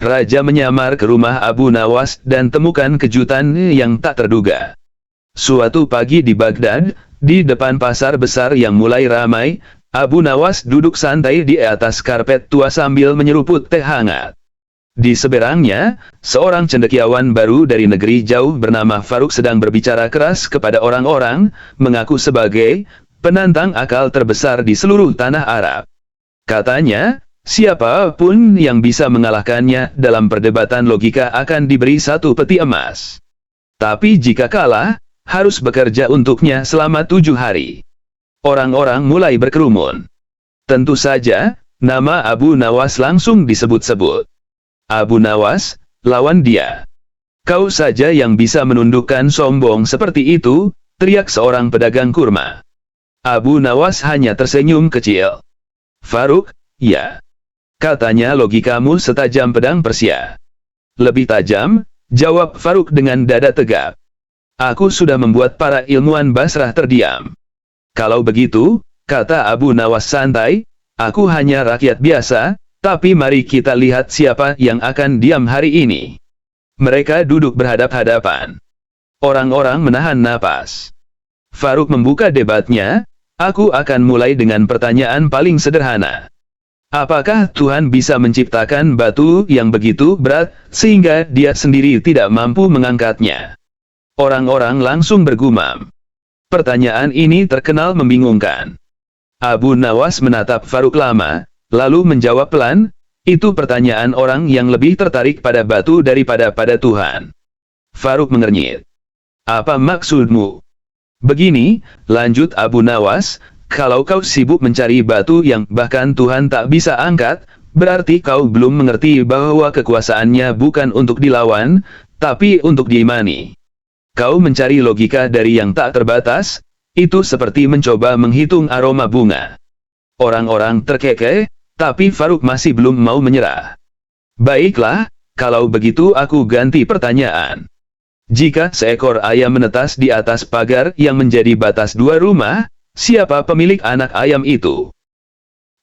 Raja menyamar ke rumah Abu Nawas dan temukan kejutan yang tak terduga. Suatu pagi di Baghdad, di depan pasar besar yang mulai ramai, Abu Nawas duduk santai di atas karpet tua sambil menyeruput teh hangat. Di seberangnya, seorang cendekiawan baru dari negeri jauh bernama Faruk sedang berbicara keras kepada orang-orang, mengaku sebagai penantang akal terbesar di seluruh tanah Arab. Katanya, siapapun yang bisa mengalahkannya dalam perdebatan logika akan diberi satu peti emas. Tapi jika kalah, harus bekerja untuknya selama 7 hari. Orang-orang mulai berkerumun. Tentu saja, nama Abu Nawas langsung disebut-sebut. Abu Nawas, lawan dia. Kau saja yang bisa menundukkan sombong seperti itu, teriak seorang pedagang kurma. Abu Nawas hanya tersenyum kecil. Faruk, ya. Katanya logikamu setajam pedang Persia. Lebih tajam, jawab Faruk dengan dada tegap. Aku sudah membuat para ilmuwan Basrah terdiam. Kalau begitu, kata Abu Nawas santai, aku hanya rakyat biasa, tapi mari kita lihat siapa yang akan diam hari ini. Mereka duduk berhadap-hadapan. Orang-orang menahan napas. Faruk membuka debatnya, aku akan mulai dengan pertanyaan paling sederhana. Apakah Tuhan bisa menciptakan batu yang begitu berat, sehingga dia sendiri tidak mampu mengangkatnya? Orang-orang langsung bergumam. Pertanyaan ini terkenal membingungkan. Abu Nawas menatap Faruk lama, lalu menjawab pelan, itu pertanyaan orang yang lebih tertarik pada batu daripada pada Tuhan. Faruk mengernyit. Apa maksudmu? Begini, lanjut Abu Nawas, kalau kau sibuk mencari batu yang bahkan Tuhan tak bisa angkat, berarti kau belum mengerti bahwa kekuasaannya bukan untuk dilawan, tapi untuk diimani. Kau mencari logika dari yang tak terbatas, itu seperti mencoba menghitung aroma bunga. Orang-orang terkekeh, tapi Faruk masih belum mau menyerah. Baiklah, kalau begitu aku ganti pertanyaan. Jika seekor ayam menetas di atas pagar yang menjadi batas 2 rumah, siapa pemilik anak ayam itu?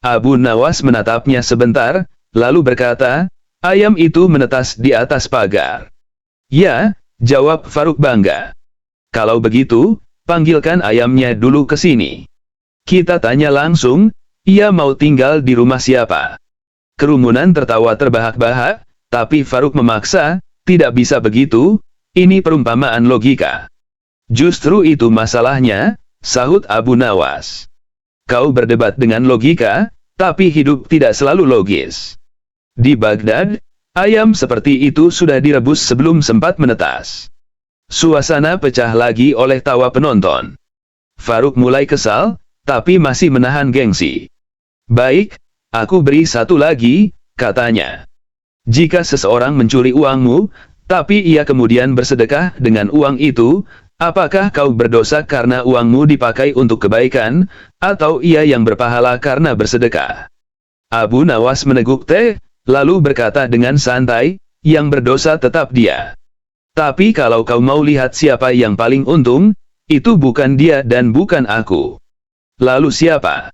Abu Nawas menatapnya sebentar, lalu berkata, ayam itu menetas di atas pagar. Ya, jawab Faruk bangga. Kalau begitu, panggilkan ayamnya dulu ke sini. Kita tanya langsung, ia mau tinggal di rumah siapa? Kerumunan tertawa terbahak-bahak, tapi Faruk memaksa, tidak bisa begitu, ini perumpamaan logika. Justru itu masalahnya, sahut Abu Nawas. Kau berdebat dengan logika, tapi hidup tidak selalu logis. Di Baghdad, ayam seperti itu sudah direbus sebelum sempat menetas. Suasana pecah lagi oleh tawa penonton. Faruk mulai kesal, tapi masih menahan gengsi. Baik, aku beri satu lagi, katanya. Jika seseorang mencuri uangmu, tapi ia kemudian bersedekah dengan uang itu, apakah kau berdosa karena uangmu dipakai untuk kebaikan, atau ia yang berpahala karena bersedekah? Abu Nawas meneguk teh, lalu berkata dengan santai, yang berdosa tetap dia. Tapi kalau kau mau lihat siapa yang paling untung, itu bukan dia dan bukan aku. Lalu siapa?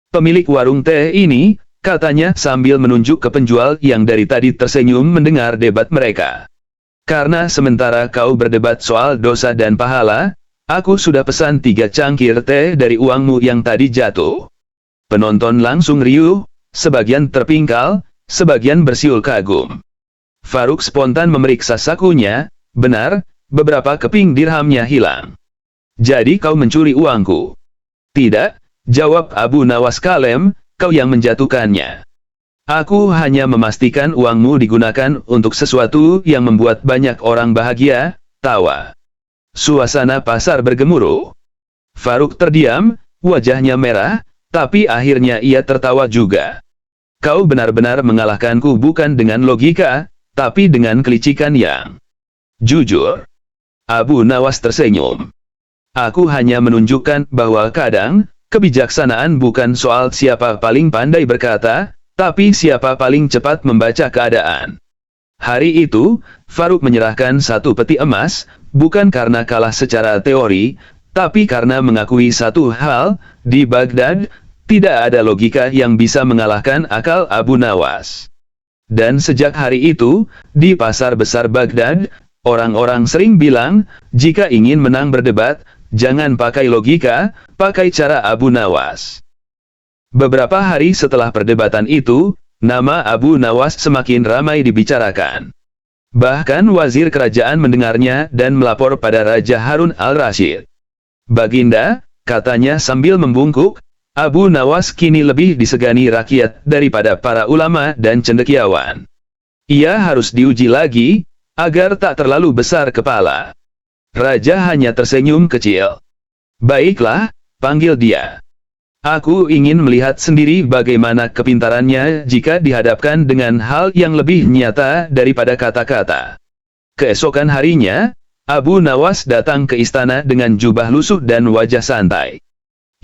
Pemilik warung teh ini, katanya sambil menunjuk ke penjual yang dari tadi tersenyum mendengar debat mereka. Karena sementara kau berdebat soal dosa dan pahala, aku sudah pesan 3 cangkir teh dari uangmu yang tadi jatuh. Penonton langsung riuh, sebagian terpingkal, sebagian bersiul kagum. Faruk spontan memeriksa sakunya, benar, beberapa keping dirhamnya hilang. Jadi kau mencuri uangku? Tidak, jawab Abu Nawas kalem, kau yang menjatuhkannya. Aku hanya memastikan uangmu digunakan untuk sesuatu yang membuat banyak orang bahagia, tawa. Suasana pasar bergemuruh. Faruk terdiam, wajahnya merah, tapi akhirnya ia tertawa juga. Kau benar-benar mengalahkanku bukan dengan logika, tapi dengan kelicikan yang jujur. Abu Nawas tersenyum. Aku hanya menunjukkan bahwa kadang, kebijaksanaan bukan soal siapa paling pandai berkata, tapi siapa paling cepat membaca keadaan. Hari itu, Faruk menyerahkan 1 peti emas, bukan karena kalah secara teori, tapi karena mengakui satu hal, di Baghdad, tidak ada logika yang bisa mengalahkan akal Abu Nawas. Dan sejak hari itu, di pasar besar Baghdad, orang-orang sering bilang, jika ingin menang berdebat, jangan pakai logika, pakai cara Abu Nawas. Beberapa hari setelah perdebatan itu, nama Abu Nawas semakin ramai dibicarakan. Bahkan wazir kerajaan mendengarnya dan melapor pada Raja Harun al-Rashid. Baginda, katanya sambil membungkuk, Abu Nawas kini lebih disegani rakyat daripada para ulama dan cendekiawan. Ia harus diuji lagi, agar tak terlalu besar kepala. Raja hanya tersenyum kecil. Baiklah, panggil dia. Aku ingin melihat sendiri bagaimana kepintarannya jika dihadapkan dengan hal yang lebih nyata daripada kata-kata. Keesokan harinya, Abu Nawas datang ke istana dengan jubah lusuh dan wajah santai.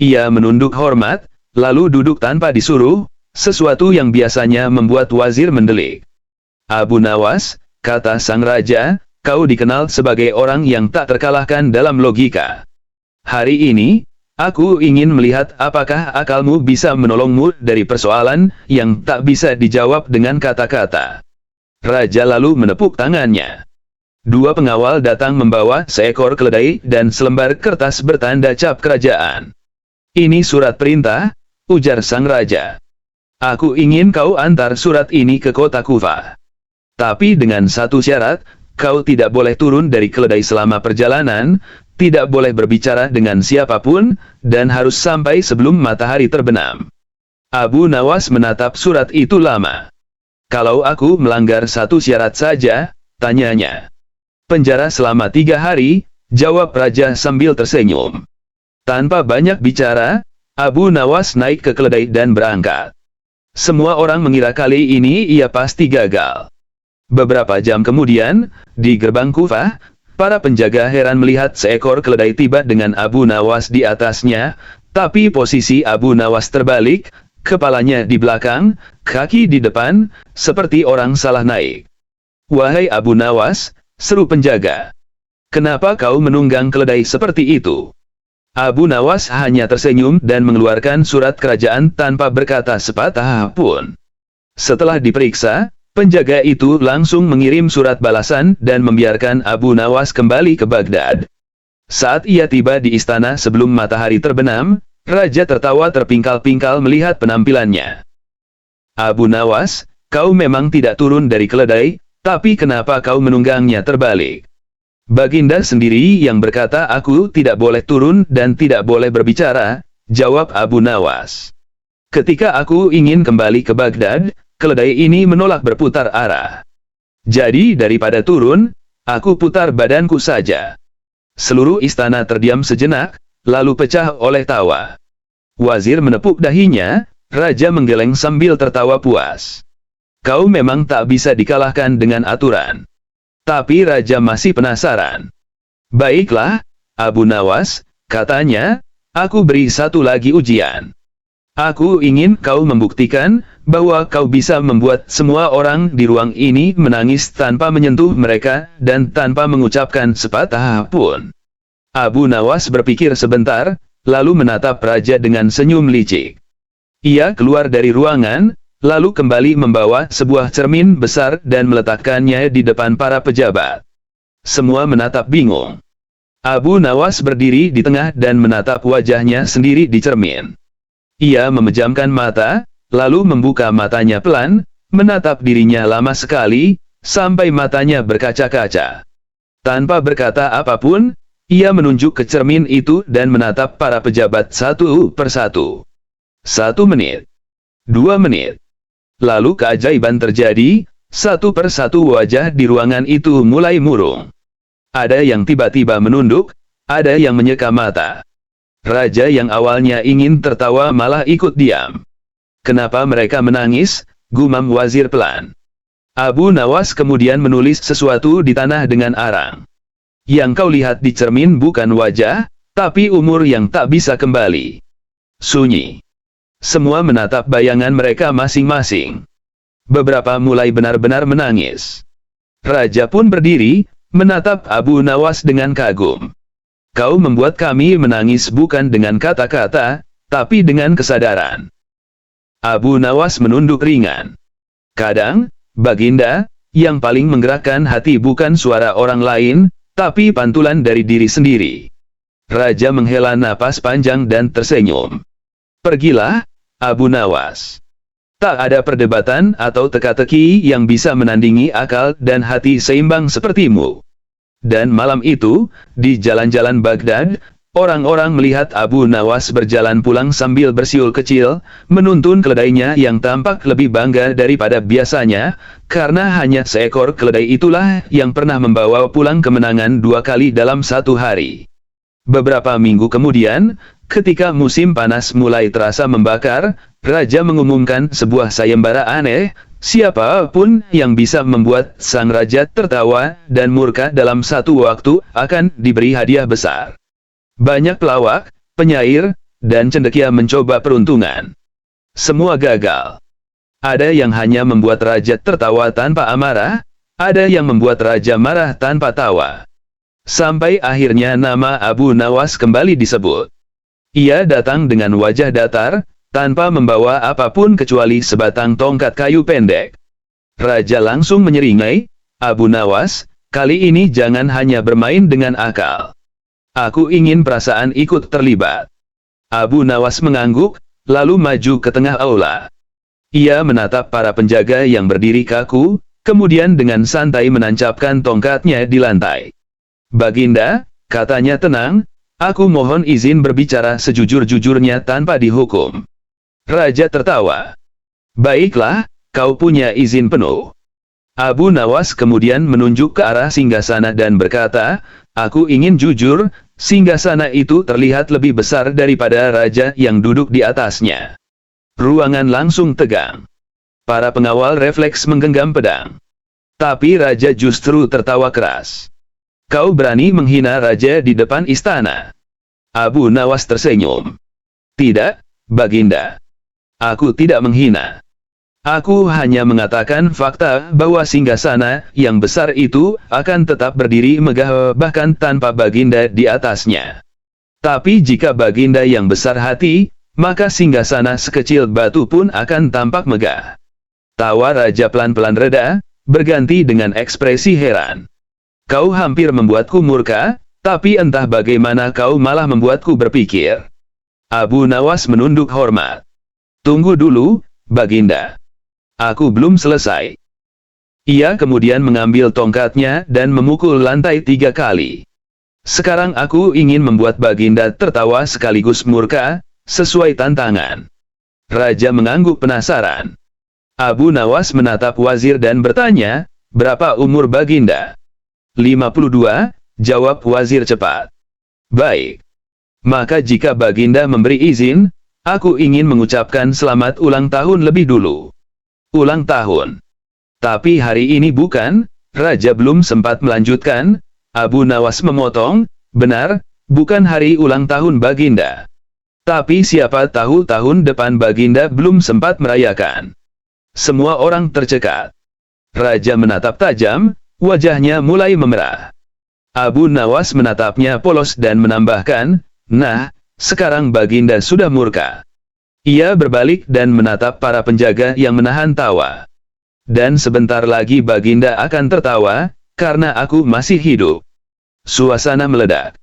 Ia menunduk hormat, lalu duduk tanpa disuruh, sesuatu yang biasanya membuat wazir mendelik. Abu Nawas, kata sang raja, kau dikenal sebagai orang yang tak terkalahkan dalam logika. Hari ini, aku ingin melihat apakah akalmu bisa menolongmu dari persoalan yang tak bisa dijawab dengan kata-kata. Raja lalu menepuk tangannya. Dua pengawal datang membawa seekor keledai dan selembar kertas bertanda cap kerajaan. Ini surat perintah, ujar sang raja. Aku ingin kau antar surat ini ke kota Kufah. Tapi dengan satu syarat, kau tidak boleh turun dari keledai selama perjalanan, tidak boleh berbicara dengan siapapun, dan harus sampai sebelum matahari terbenam. Abu Nawas menatap surat itu lama. Kalau aku melanggar satu syarat saja, tanyanya. Penjara selama 3 hari, jawab raja sambil tersenyum. Tanpa banyak bicara, Abu Nawas naik ke keledai dan berangkat. Semua orang mengira kali ini ia pasti gagal. Beberapa jam kemudian, di gerbang Kufah, para penjaga heran melihat seekor keledai tiba dengan Abu Nawas di atasnya, tapi posisi Abu Nawas terbalik, kepalanya di belakang, kaki di depan, seperti orang salah naik. Wahai Abu Nawas, seru penjaga. Kenapa kau menunggang keledai seperti itu? Abu Nawas hanya tersenyum dan mengeluarkan surat kerajaan tanpa berkata sepatah pun. Setelah diperiksa, penjaga itu langsung mengirim surat balasan dan membiarkan Abu Nawas kembali ke Baghdad. Saat ia tiba di istana sebelum matahari terbenam, raja tertawa terpingkal-pingkal melihat penampilannya. Abu Nawas, kau memang tidak turun dari keledai, tapi kenapa kau menunggangnya terbalik? Baginda sendiri yang berkata aku tidak boleh turun dan tidak boleh berbicara, jawab Abu Nawas. Ketika aku ingin kembali ke Baghdad, keledai ini menolak berputar arah. Jadi daripada turun, aku putar badanku saja. Seluruh istana terdiam sejenak, lalu pecah oleh tawa. Wazir menepuk dahinya, raja menggeleng sambil tertawa puas. Kau memang tak bisa dikalahkan dengan aturan. Tapi raja masih penasaran. Baiklah, Abu Nawas, katanya, aku beri satu lagi ujian. Aku ingin kau membuktikan bahwa kau bisa membuat semua orang di ruang ini menangis tanpa menyentuh mereka dan tanpa mengucapkan sepatah pun. Abu Nawas berpikir sebentar, lalu menatap raja dengan senyum licik. Ia keluar dari ruangan, lalu kembali membawa sebuah cermin besar dan meletakkannya di depan para pejabat. Semua menatap bingung. Abu Nawas berdiri di tengah dan menatap wajahnya sendiri di cermin. Ia memejamkan mata, lalu membuka matanya pelan, menatap dirinya lama sekali, sampai matanya berkaca-kaca. Tanpa berkata apapun, ia menunjuk ke cermin itu dan menatap para pejabat satu persatu. 1 menit. 2 menit. Lalu keajaiban terjadi, satu persatu wajah di ruangan itu mulai murung. Ada yang tiba-tiba menunduk, ada yang menyeka mata. Raja yang awalnya ingin tertawa malah ikut diam. Kenapa mereka menangis? Gumam wazir pelan. Abu Nawas kemudian menulis sesuatu di tanah dengan arang. Yang kau lihat di cermin bukan wajah, tapi umur yang tak bisa kembali. Sunyi. Semua menatap bayangan mereka masing-masing. Beberapa mulai benar-benar menangis. Raja pun berdiri, menatap Abu Nawas dengan kagum. Kau membuat kami menangis bukan dengan kata-kata, tapi dengan kesadaran. Abu Nawas menunduk ringan. Kadang, Baginda, yang paling menggerakkan hati bukan suara orang lain, tapi pantulan dari diri sendiri. Raja menghela napas panjang dan tersenyum. Pergilah, Abu Nawas. Tak ada perdebatan atau teka-teki yang bisa menandingi akal dan hati seimbang sepertimu. Dan malam itu, di jalan-jalan Baghdad, orang-orang melihat Abu Nawas berjalan pulang sambil bersiul kecil, menuntun keledainya yang tampak lebih bangga daripada biasanya, karena hanya seekor keledai itulah yang pernah membawa pulang kemenangan 2 kali dalam 1 hari. Beberapa minggu kemudian, ketika musim panas mulai terasa membakar, Raja mengumumkan sebuah sayembara aneh. Siapapun yang bisa membuat sang raja tertawa dan murka dalam 1 waktu akan diberi hadiah besar. Banyak pelawak, penyair, dan cendekia mencoba peruntungan. Semua gagal. Ada yang hanya membuat raja tertawa tanpa amarah, ada yang membuat raja marah tanpa tawa. Sampai akhirnya nama Abu Nawas kembali disebut. Ia datang dengan wajah datar, tanpa membawa apapun kecuali sebatang tongkat kayu pendek. Raja langsung menyeringai, Abu Nawas, kali ini jangan hanya bermain dengan akal. Aku ingin perasaan ikut terlibat. Abu Nawas mengangguk, lalu maju ke tengah aula. Ia menatap para penjaga yang berdiri kaku, kemudian dengan santai menancapkan tongkatnya di lantai. Baginda, katanya tenang, aku mohon izin berbicara sejujur-jujurnya tanpa dihukum. Raja tertawa. Baiklah, kau punya izin penuh. Abu Nawas kemudian menunjuk ke arah singgasana dan berkata, aku ingin jujur, singgasana itu terlihat lebih besar daripada raja yang duduk di atasnya. Ruangan langsung tegang. Para pengawal refleks menggenggam pedang. Tapi raja justru tertawa keras. Kau berani menghina raja di depan istana? Abu Nawas tersenyum. Tidak, Baginda. Aku tidak menghina. Aku hanya mengatakan fakta bahwa singgasana yang besar itu akan tetap berdiri megah bahkan tanpa Baginda di atasnya. Tapi jika Baginda yang besar hati, maka singgasana sekecil batu pun akan tampak megah. Tawa raja pelan-pelan reda, berganti dengan ekspresi heran. Kau hampir membuatku murka, tapi entah bagaimana kau malah membuatku berpikir. Abu Nawas menunduk hormat. Tunggu dulu, Baginda. Aku belum selesai. Ia kemudian mengambil tongkatnya dan memukul lantai 3 kali. Sekarang aku ingin membuat Baginda tertawa sekaligus murka, sesuai tantangan. Raja mengangguk penasaran. Abu Nawas menatap wazir dan bertanya, berapa umur Baginda? 52, jawab wazir cepat. Baik. Maka jika Baginda memberi izin, aku ingin mengucapkan selamat ulang tahun lebih dulu. Ulang tahun. Tapi hari ini bukan, Raja belum sempat melanjutkan, Abu Nawas memotong, benar, bukan hari ulang tahun Baginda. Tapi siapa tahu tahun depan Baginda belum sempat merayakan. Semua orang tercekat. Raja menatap tajam, wajahnya mulai memerah. Abu Nawas menatapnya polos dan menambahkan, nah, sekarang Baginda sudah murka. Ia berbalik dan menatap para penjaga yang menahan tawa. Dan sebentar lagi Baginda akan tertawa, karena aku masih hidup. Suasana meledak.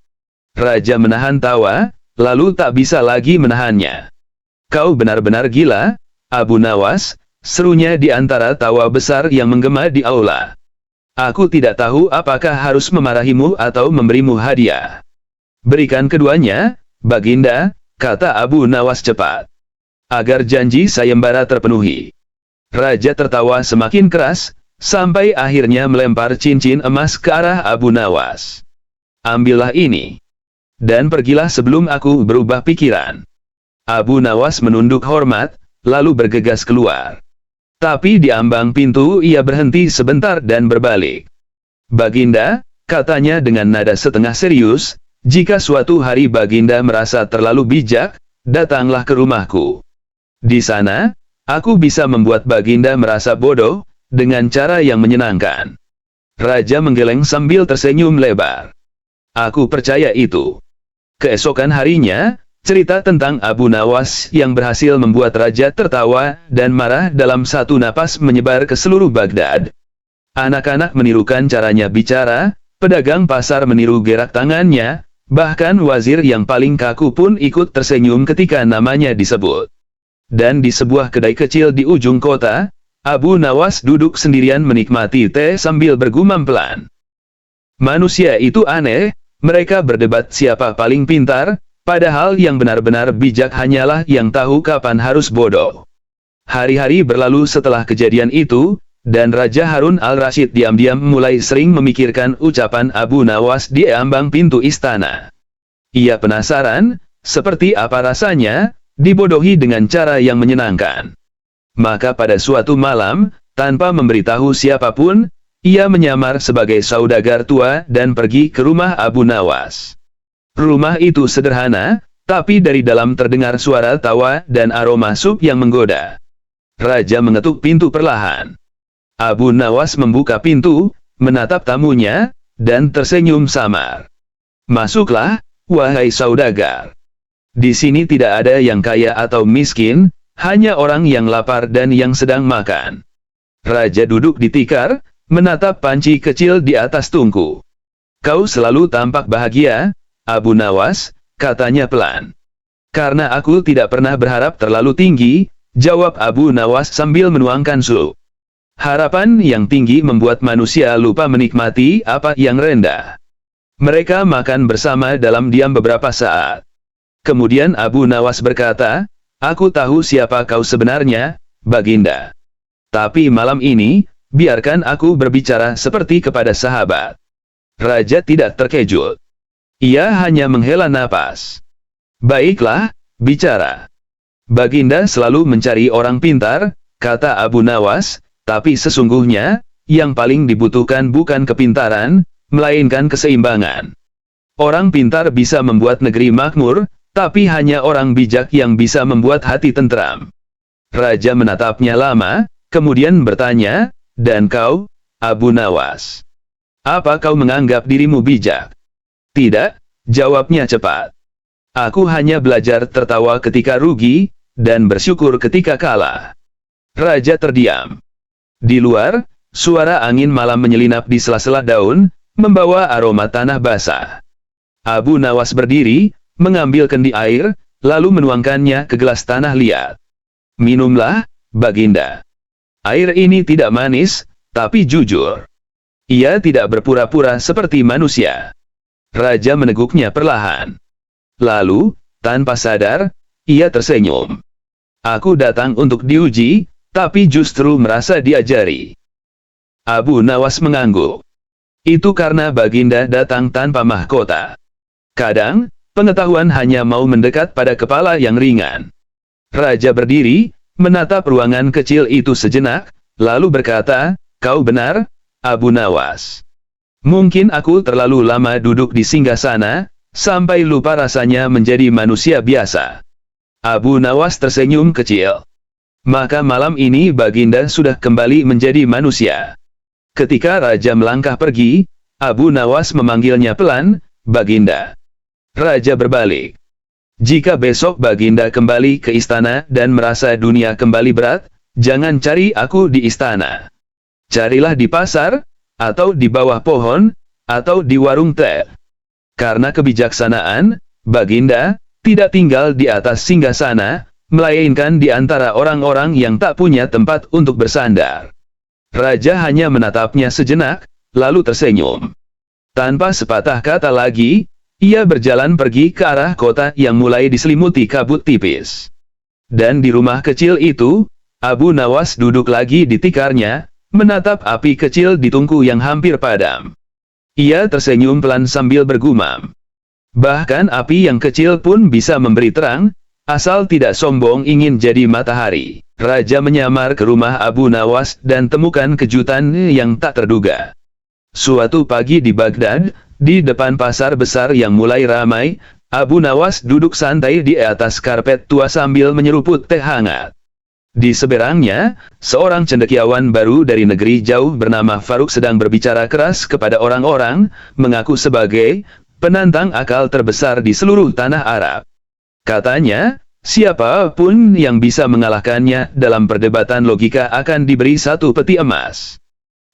Raja menahan tawa, lalu tak bisa lagi menahannya. Kau benar-benar gila, Abu Nawas, serunya di antara tawa besar yang menggema di aula. Aku tidak tahu apakah harus memarahimu atau memberimu hadiah. Berikan keduanya, Baginda, kata Abu Nawas cepat. Agar janji sayembara terpenuhi. Raja tertawa semakin keras, sampai akhirnya melempar cincin emas ke arah Abu Nawas. Ambillah ini. Dan pergilah sebelum aku berubah pikiran. Abu Nawas menunduk hormat, lalu bergegas keluar. Tapi di ambang pintu ia berhenti sebentar dan berbalik. Baginda, katanya dengan nada setengah serius, jika suatu hari Baginda merasa terlalu bijak, datanglah ke rumahku. Di sana, aku bisa membuat Baginda merasa bodoh, dengan cara yang menyenangkan. Raja menggeleng sambil tersenyum lebar. Aku percaya itu. Keesokan harinya, cerita tentang Abu Nawas yang berhasil membuat raja tertawa dan marah dalam satu napas menyebar ke seluruh Baghdad. Anak-anak menirukan caranya bicara, pedagang pasar meniru gerak tangannya, bahkan wazir yang paling kaku pun ikut tersenyum ketika namanya disebut. Dan di sebuah kedai kecil di ujung kota, Abu Nawas duduk sendirian menikmati teh sambil bergumam pelan. Manusia itu aneh, mereka berdebat siapa paling pintar, padahal yang benar-benar bijak hanyalah yang tahu kapan harus bodoh. Hari-hari berlalu setelah kejadian itu, dan Raja Harun al-Rasyid diam-diam mulai sering memikirkan ucapan Abu Nawas di ambang pintu istana. Ia penasaran, seperti apa rasanya, dibodohi dengan cara yang menyenangkan. Maka pada suatu malam, tanpa memberitahu siapapun, ia menyamar sebagai saudagar tua dan pergi ke rumah Abu Nawas. Rumah itu sederhana, tapi dari dalam terdengar suara tawa dan aroma sup yang menggoda. Raja mengetuk pintu perlahan. Abu Nawas membuka pintu, menatap tamunya, dan tersenyum samar. "Masuklah, wahai saudagar. Di sini tidak ada yang kaya atau miskin, hanya orang yang lapar dan yang sedang makan." Raja duduk di tikar, menatap panci kecil di atas tungku. "Kau selalu tampak bahagia, Abu Nawas," katanya pelan. "Karena aku tidak pernah berharap terlalu tinggi," jawab Abu Nawas sambil menuangkan sup. Harapan yang tinggi membuat manusia lupa menikmati apa yang rendah. Mereka makan bersama dalam diam beberapa saat. Kemudian Abu Nawas berkata, "Aku tahu siapa kau sebenarnya, Baginda. Tapi malam ini, biarkan aku berbicara seperti kepada sahabat." Raja tidak terkejut. Ia hanya menghela napas. "Baiklah, bicara." "Baginda selalu mencari orang pintar," kata Abu Nawas, "tapi sesungguhnya, yang paling dibutuhkan bukan kepintaran, melainkan keseimbangan. Orang pintar bisa membuat negeri makmur, tapi hanya orang bijak yang bisa membuat hati tentram." Raja menatapnya lama, kemudian bertanya, "Dan kau, Abu Nawas? Apa kau menganggap dirimu bijak?" "Tidak," jawabnya cepat. "Aku hanya belajar tertawa ketika rugi, dan bersyukur ketika kalah." Raja terdiam. Di luar, suara angin malam menyelinap di sela-sela daun, membawa aroma tanah basah. Abu Nawas berdiri, mengambil kendi air, lalu menuangkannya ke gelas tanah liat. "Minumlah, Baginda. Air ini tidak manis, tapi jujur. Ia tidak berpura-pura seperti manusia." Raja meneguknya perlahan. Lalu, tanpa sadar, ia tersenyum. "Aku datang untuk diuji, tapi justru merasa diajari." Abu Nawas mengangguk. "Itu karena Baginda datang tanpa mahkota. Kadang, pengetahuan hanya mau mendekat pada kepala yang ringan." Raja berdiri, menatap ruangan kecil itu sejenak, lalu berkata, "Kau benar, Abu Nawas. Mungkin aku terlalu lama duduk di singgasana, sampai lupa rasanya menjadi manusia biasa." Abu Nawas tersenyum kecil. "Maka malam ini Baginda sudah kembali menjadi manusia." Ketika Raja melangkah pergi, Abu Nawas memanggilnya pelan, "Baginda." Raja berbalik. "Jika besok Baginda kembali ke istana dan merasa dunia kembali berat, jangan cari aku di istana. Carilah di pasar, atau di bawah pohon, atau di warung teh. Karena kebijaksanaan, Baginda, tidak tinggal di atas singgasana, melainkan di antara orang-orang yang tak punya tempat untuk bersandar." Raja hanya menatapnya sejenak, lalu tersenyum. Tanpa sepatah kata lagi, ia berjalan pergi ke arah kota yang mulai diselimuti kabut tipis. Dan di rumah kecil itu, Abu Nawas duduk lagi di tikarnya, menatap api kecil di tungku yang hampir padam. Ia tersenyum pelan sambil bergumam. Bahkan api yang kecil pun bisa memberi terang, asal tidak sombong ingin jadi matahari. Raja menyamar ke rumah Abu Nawas dan temukan kejutan yang tak terduga. Suatu pagi di Baghdad, di depan pasar besar yang mulai ramai, Abu Nawas duduk santai di atas karpet tua sambil menyeruput teh hangat. Di seberangnya, seorang cendekiawan baru dari negeri jauh bernama Faruk sedang berbicara keras kepada orang-orang, mengaku sebagai penantang akal terbesar di seluruh tanah Arab. Katanya, siapapun yang bisa mengalahkannya dalam perdebatan logika akan diberi 1 peti emas.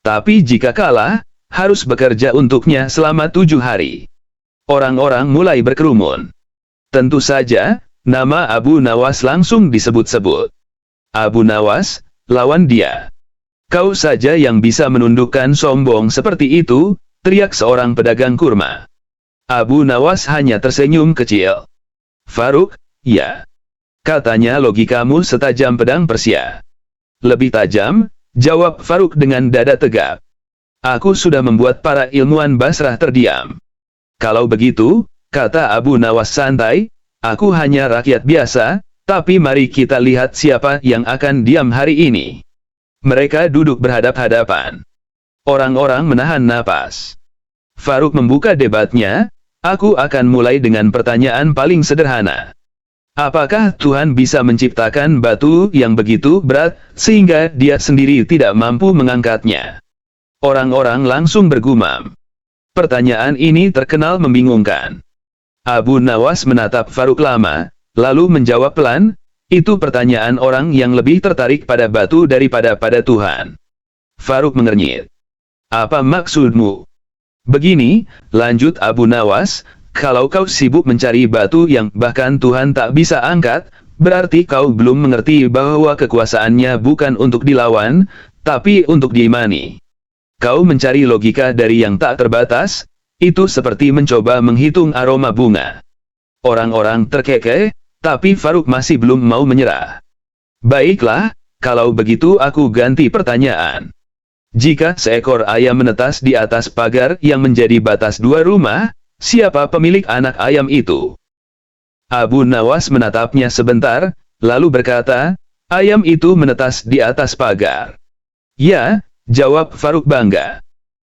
Tapi jika kalah, harus bekerja untuknya selama 7 hari. Orang-orang mulai berkerumun. Tentu saja, nama Abu Nawas langsung disebut-sebut. Abu Nawas, lawan dia. Kau saja yang bisa menundukkan sombong seperti itu, teriak seorang pedagang kurma. Abu Nawas hanya tersenyum kecil. Faruk, ya. Katanya logikamu setajam pedang Persia. Lebih tajam, jawab Faruk dengan dada tegap. Aku sudah membuat para ilmuwan Basrah terdiam. Kalau begitu, kata Abu Nawas santai, aku hanya rakyat biasa, tapi mari kita lihat siapa yang akan diam hari ini. Mereka duduk berhadap-hadapan. Orang-orang menahan napas. Faruk membuka debatnya. Aku akan mulai dengan pertanyaan paling sederhana. Apakah Tuhan bisa menciptakan batu yang begitu berat, sehingga dia sendiri tidak mampu mengangkatnya? Orang-orang langsung bergumam. Pertanyaan ini terkenal membingungkan. Abu Nawas menatap Faruk lama, lalu menjawab pelan, itu pertanyaan orang yang lebih tertarik pada batu daripada pada Tuhan. Faruk mengernyit. Apa maksudmu? Begini, lanjut Abu Nawas, kalau kau sibuk mencari batu yang bahkan Tuhan tak bisa angkat, berarti kau belum mengerti bahwa kekuasaannya bukan untuk dilawan, tapi untuk diimani. Kau mencari logika dari yang tak terbatas, itu seperti mencoba menghitung aroma bunga. Orang-orang terkekeh, tapi Faruk masih belum mau menyerah. Baiklah, kalau begitu aku ganti pertanyaan. Jika seekor ayam menetas di atas pagar yang menjadi batas 2 rumah, siapa pemilik anak ayam itu? Abu Nawas menatapnya sebentar, lalu berkata, ayam itu menetas di atas pagar. Ya, jawab Faruk bangga.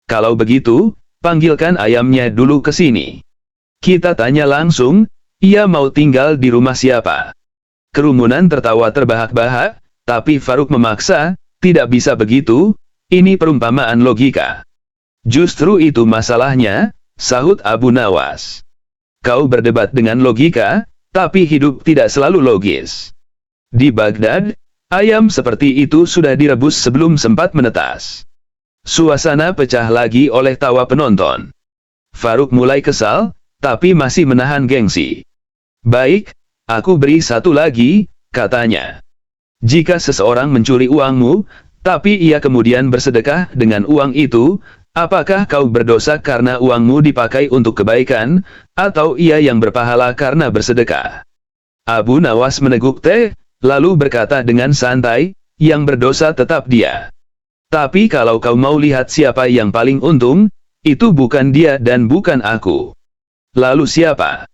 Kalau begitu, panggilkan ayamnya dulu ke sini. Kita tanya langsung, ia mau tinggal di rumah siapa? Kerumunan tertawa terbahak-bahak, tapi Faruk memaksa, tidak bisa begitu. Ini perumpamaan logika. Justru itu masalahnya, sahut Abu Nawas. Kau berdebat dengan logika, tapi hidup tidak selalu logis. Di Baghdad, ayam seperti itu sudah direbus sebelum sempat menetas. Suasana pecah lagi oleh tawa penonton. Faruk mulai kesal, tapi masih menahan gengsi. Baik, aku beri 1 lagi, katanya. Jika seseorang mencuri uangmu, tapi ia kemudian bersedekah dengan uang itu, apakah kau berdosa karena uangmu dipakai untuk kebaikan, atau ia yang berpahala karena bersedekah? Abu Nawas meneguk teh, lalu berkata dengan santai, yang berdosa tetap dia. Tapi kalau kau mau lihat siapa yang paling untung, itu bukan dia dan bukan aku. Lalu siapa?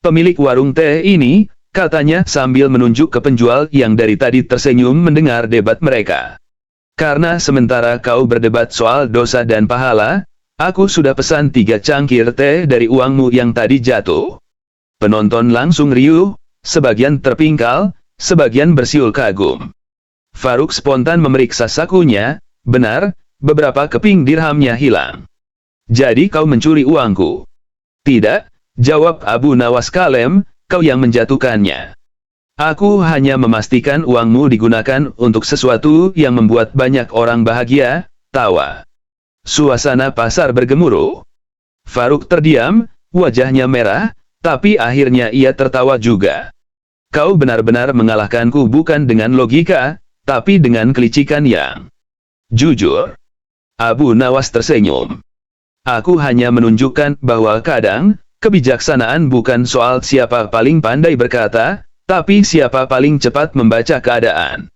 Pemilik warung teh ini, katanya sambil menunjuk ke penjual yang dari tadi tersenyum mendengar debat mereka. Karena sementara kau berdebat soal dosa dan pahala, aku sudah pesan 3 cangkir teh dari uangmu yang tadi jatuh. Penonton langsung riuh, sebagian terpingkal, sebagian bersiul kagum. Faruk spontan memeriksa sakunya, benar, beberapa keping dirhamnya hilang. Jadi kau mencuri uangku? Tidak, jawab Abu Nawas kalem, kau yang menjatuhkannya. Aku hanya memastikan uangmu digunakan untuk sesuatu yang membuat banyak orang bahagia, tawa. Suasana pasar bergemuruh. Faruk terdiam, wajahnya merah, tapi akhirnya ia tertawa juga. Kau benar-benar mengalahkanku bukan dengan logika, tapi dengan kelicikan yang jujur. Abu Nawas tersenyum. Aku hanya menunjukkan bahwa kadang, kebijaksanaan bukan soal siapa paling pandai berkata, tapi siapa paling cepat membaca keadaan.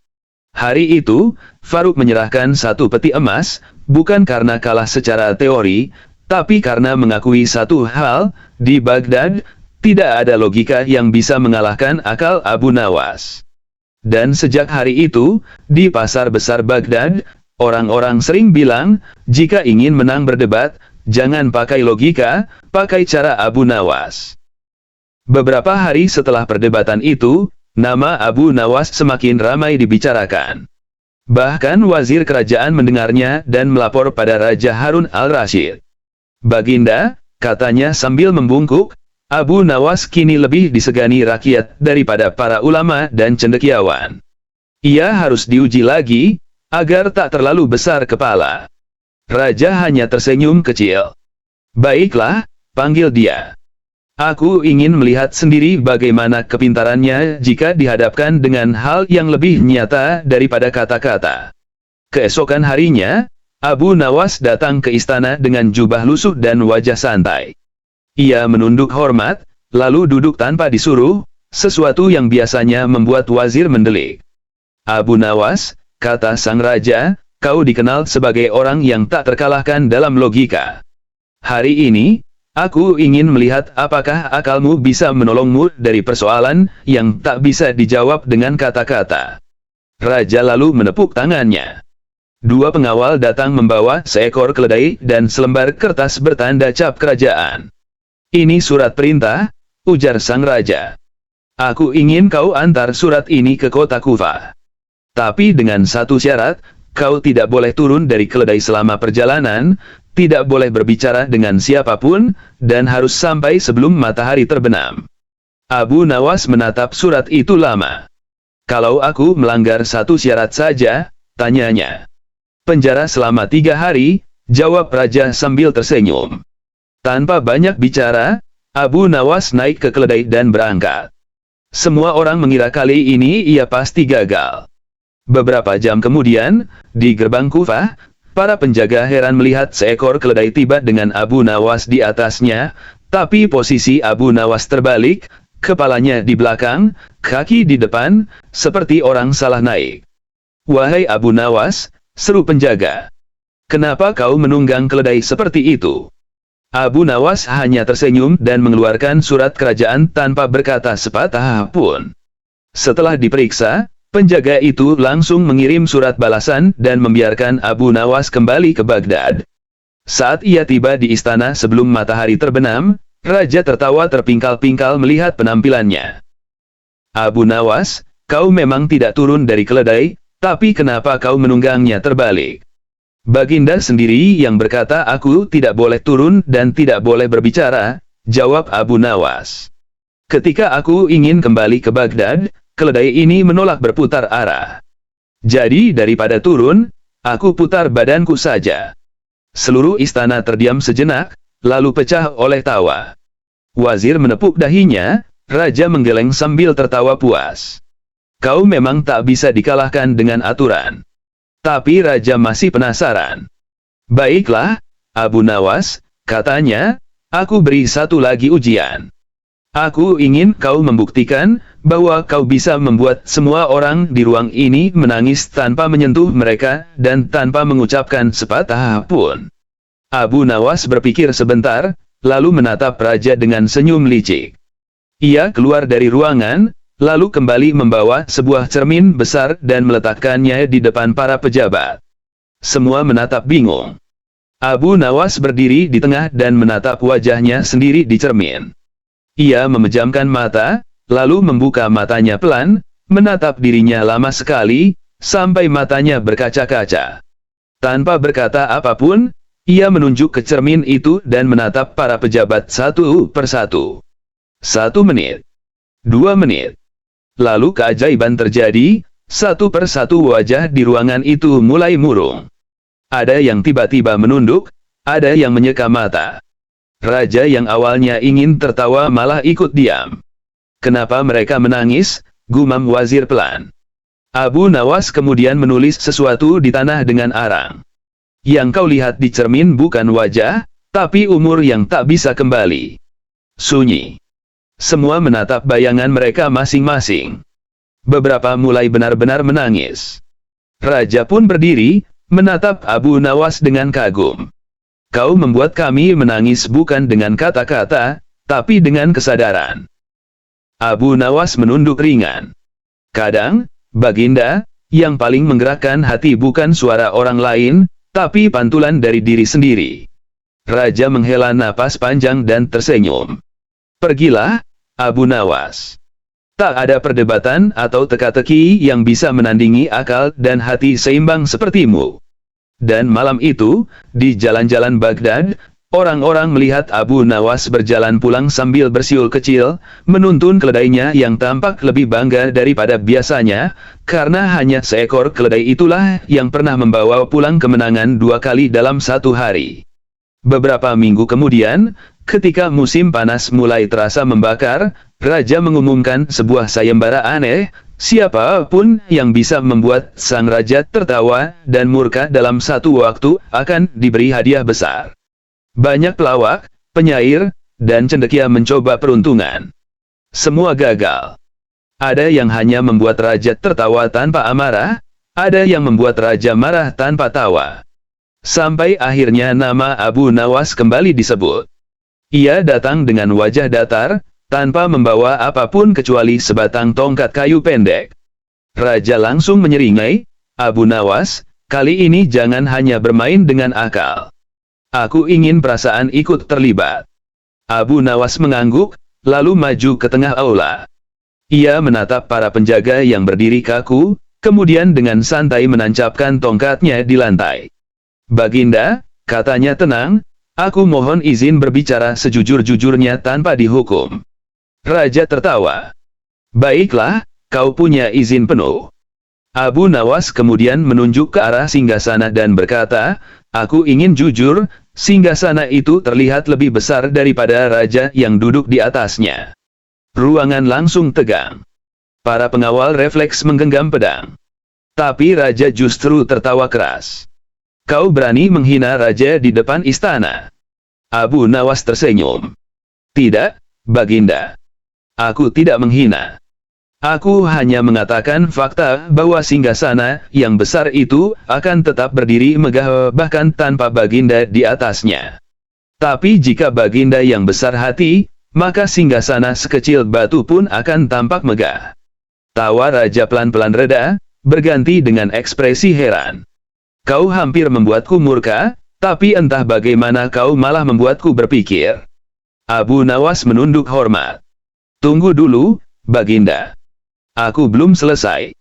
Hari itu, Faruk menyerahkan 1 peti emas, bukan karena kalah secara teori, tapi karena mengakui satu hal, di Baghdad, tidak ada logika yang bisa mengalahkan akal Abu Nawas. Dan sejak hari itu, di pasar besar Baghdad, orang-orang sering bilang, jika ingin menang berdebat, jangan pakai logika, pakai cara Abu Nawas. Beberapa hari setelah perdebatan itu, nama Abu Nawas semakin ramai dibicarakan. Bahkan wazir kerajaan mendengarnya dan melapor pada Raja Harun al-Rashid. Baginda, katanya sambil membungkuk, Abu Nawas kini lebih disegani rakyat daripada para ulama dan cendekiawan. Ia harus diuji lagi, agar tak terlalu besar kepala. Raja hanya tersenyum kecil. Baiklah, panggil dia. Aku ingin melihat sendiri bagaimana kepintarannya jika dihadapkan dengan hal yang lebih nyata daripada kata-kata. Keesokan harinya, Abu Nawas datang ke istana dengan jubah lusuh dan wajah santai. Ia menunduk hormat, lalu duduk tanpa disuruh, sesuatu yang biasanya membuat wazir mendelik. Abu Nawas, kata sang raja, kau dikenal sebagai orang yang tak terkalahkan dalam logika. Hari ini, aku ingin melihat apakah akalmu bisa menolongmu dari persoalan yang tak bisa dijawab dengan kata-kata. Raja lalu menepuk tangannya. Dua pengawal datang membawa seekor keledai dan selembar kertas bertanda cap kerajaan. Ini surat perintah, ujar sang raja. Aku ingin kau antar surat ini ke kota Kufah. Tapi dengan satu syarat, kau tidak boleh turun dari keledai selama perjalanan, tidak boleh berbicara dengan siapapun, dan harus sampai sebelum matahari terbenam. Abu Nawas menatap surat itu lama. Kalau aku melanggar satu syarat saja, tanyanya. Penjara selama 3 hari, jawab raja sambil tersenyum. Tanpa banyak bicara, Abu Nawas naik ke keledai dan berangkat. Semua orang mengira kali ini ia pasti gagal. Beberapa jam kemudian, di gerbang Kufah, para penjaga heran melihat seekor keledai tiba dengan Abu Nawas di atasnya, tapi posisi Abu Nawas terbalik, kepalanya di belakang, kaki di depan, seperti orang salah naik. Wahai Abu Nawas, seru penjaga. Kenapa kau menunggang keledai seperti itu? Abu Nawas hanya tersenyum dan mengeluarkan surat kerajaan tanpa berkata sepatah pun. Setelah diperiksa, penjaga itu langsung mengirim surat balasan dan membiarkan Abu Nawas kembali ke Baghdad. Saat ia tiba di istana sebelum matahari terbenam, raja tertawa terpingkal-pingkal melihat penampilannya. Abu Nawas, kau memang tidak turun dari keledai, tapi kenapa kau menunggangnya terbalik? Baginda sendiri yang berkata aku tidak boleh turun dan tidak boleh berbicara, jawab Abu Nawas. Ketika aku ingin kembali ke Baghdad, keledai ini menolak berputar arah. Jadi daripada turun, aku putar badanku saja. Seluruh istana terdiam sejenak, lalu pecah oleh tawa. Wazir menepuk dahinya, raja menggeleng sambil tertawa puas. Kau memang tak bisa dikalahkan dengan aturan. Tapi raja masih penasaran. Baiklah, Abu Nawas, katanya, aku beri satu lagi ujian. Aku ingin kau membuktikan bahwa kau bisa membuat semua orang di ruang ini menangis tanpa menyentuh mereka dan tanpa mengucapkan sepatah pun. Abu Nawas berpikir sebentar, lalu menatap raja dengan senyum licik. Ia keluar dari ruangan, lalu kembali membawa sebuah cermin besar dan meletakkannya di depan para pejabat. Semua menatap bingung. Abu Nawas berdiri di tengah dan menatap wajahnya sendiri di cermin. Ia memejamkan mata, lalu membuka matanya pelan, menatap dirinya lama sekali, sampai matanya berkaca-kaca. Tanpa berkata apapun, ia menunjuk ke cermin itu dan menatap para pejabat satu persatu. 1 menit. 2 menit. Lalu keajaiban terjadi, satu persatu wajah di ruangan itu mulai murung. Ada yang tiba-tiba menunduk, ada yang menyeka mata. Raja yang awalnya ingin tertawa malah ikut diam. Kenapa mereka menangis? Gumam wazir pelan. Abu Nawas kemudian menulis sesuatu di tanah dengan arang. Yang kau lihat di cermin bukan wajah, tapi umur yang tak bisa kembali. Sunyi. Semua menatap bayangan mereka masing-masing. Beberapa mulai benar-benar menangis. Raja pun berdiri, menatap Abu Nawas dengan kagum. Kau membuat kami menangis bukan dengan kata-kata, tapi dengan kesadaran. Abu Nawas menunduk ringan. Kadang, Baginda, yang paling menggerakkan hati bukan suara orang lain, tapi pantulan dari diri sendiri. Raja menghela napas panjang dan tersenyum. Pergilah, Abu Nawas. Tak ada perdebatan atau teka-teki yang bisa menandingi akal dan hati seimbang sepertimu. Dan malam itu, di jalan-jalan Baghdad, Orang-orang melihat Abu Nawas berjalan pulang sambil bersiul kecil, menuntun keledainya yang tampak lebih bangga daripada biasanya, karena hanya seekor keledai itulah yang pernah membawa pulang kemenangan 2 kali dalam 1 hari. Beberapa minggu kemudian, ketika musim panas mulai terasa membakar, Raja mengumumkan sebuah sayembara aneh. Siapapun yang bisa membuat sang raja tertawa dan murka dalam 1 waktu akan diberi hadiah besar. Banyak pelawak, penyair, dan cendekia mencoba peruntungan. Semua gagal. Ada yang hanya membuat raja tertawa tanpa amarah, ada yang membuat raja marah tanpa tawa. Sampai akhirnya nama Abu Nawas kembali disebut. Ia datang dengan wajah datar, tanpa membawa apapun kecuali sebatang tongkat kayu pendek. Raja langsung menyeringai, "Abu Nawas, kali ini jangan hanya bermain dengan akal. Aku ingin perasaan ikut terlibat." Abu Nawas mengangguk, lalu maju ke tengah aula. Ia menatap para penjaga yang berdiri kaku, kemudian dengan santai menancapkan tongkatnya di lantai. "Baginda," katanya tenang, "aku mohon izin berbicara sejujur-jujurnya tanpa dihukum." Raja tertawa. "Baiklah, kau punya izin penuh." Abu Nawas kemudian menunjuk ke arah singgasana dan berkata, "Aku ingin jujur, singgasana itu terlihat lebih besar daripada raja yang duduk di atasnya." Ruangan langsung tegang. Para pengawal refleks menggenggam pedang. Tapi raja justru tertawa keras. "Kau berani menghina raja di depan istana?" Abu Nawas tersenyum. "Tidak, Baginda. Aku tidak menghina. Aku hanya mengatakan fakta bahwa singgasana yang besar itu akan tetap berdiri megah bahkan tanpa Baginda di atasnya. Tapi jika Baginda yang besar hati, maka singgasana sekecil batu pun akan tampak megah." Tawa raja pelan-pelan reda, berganti dengan ekspresi heran. "Kau hampir membuatku murka, tapi entah bagaimana kau malah membuatku berpikir." Abu Nawas menunduk hormat. "Tunggu dulu, Baginda. Aku belum selesai."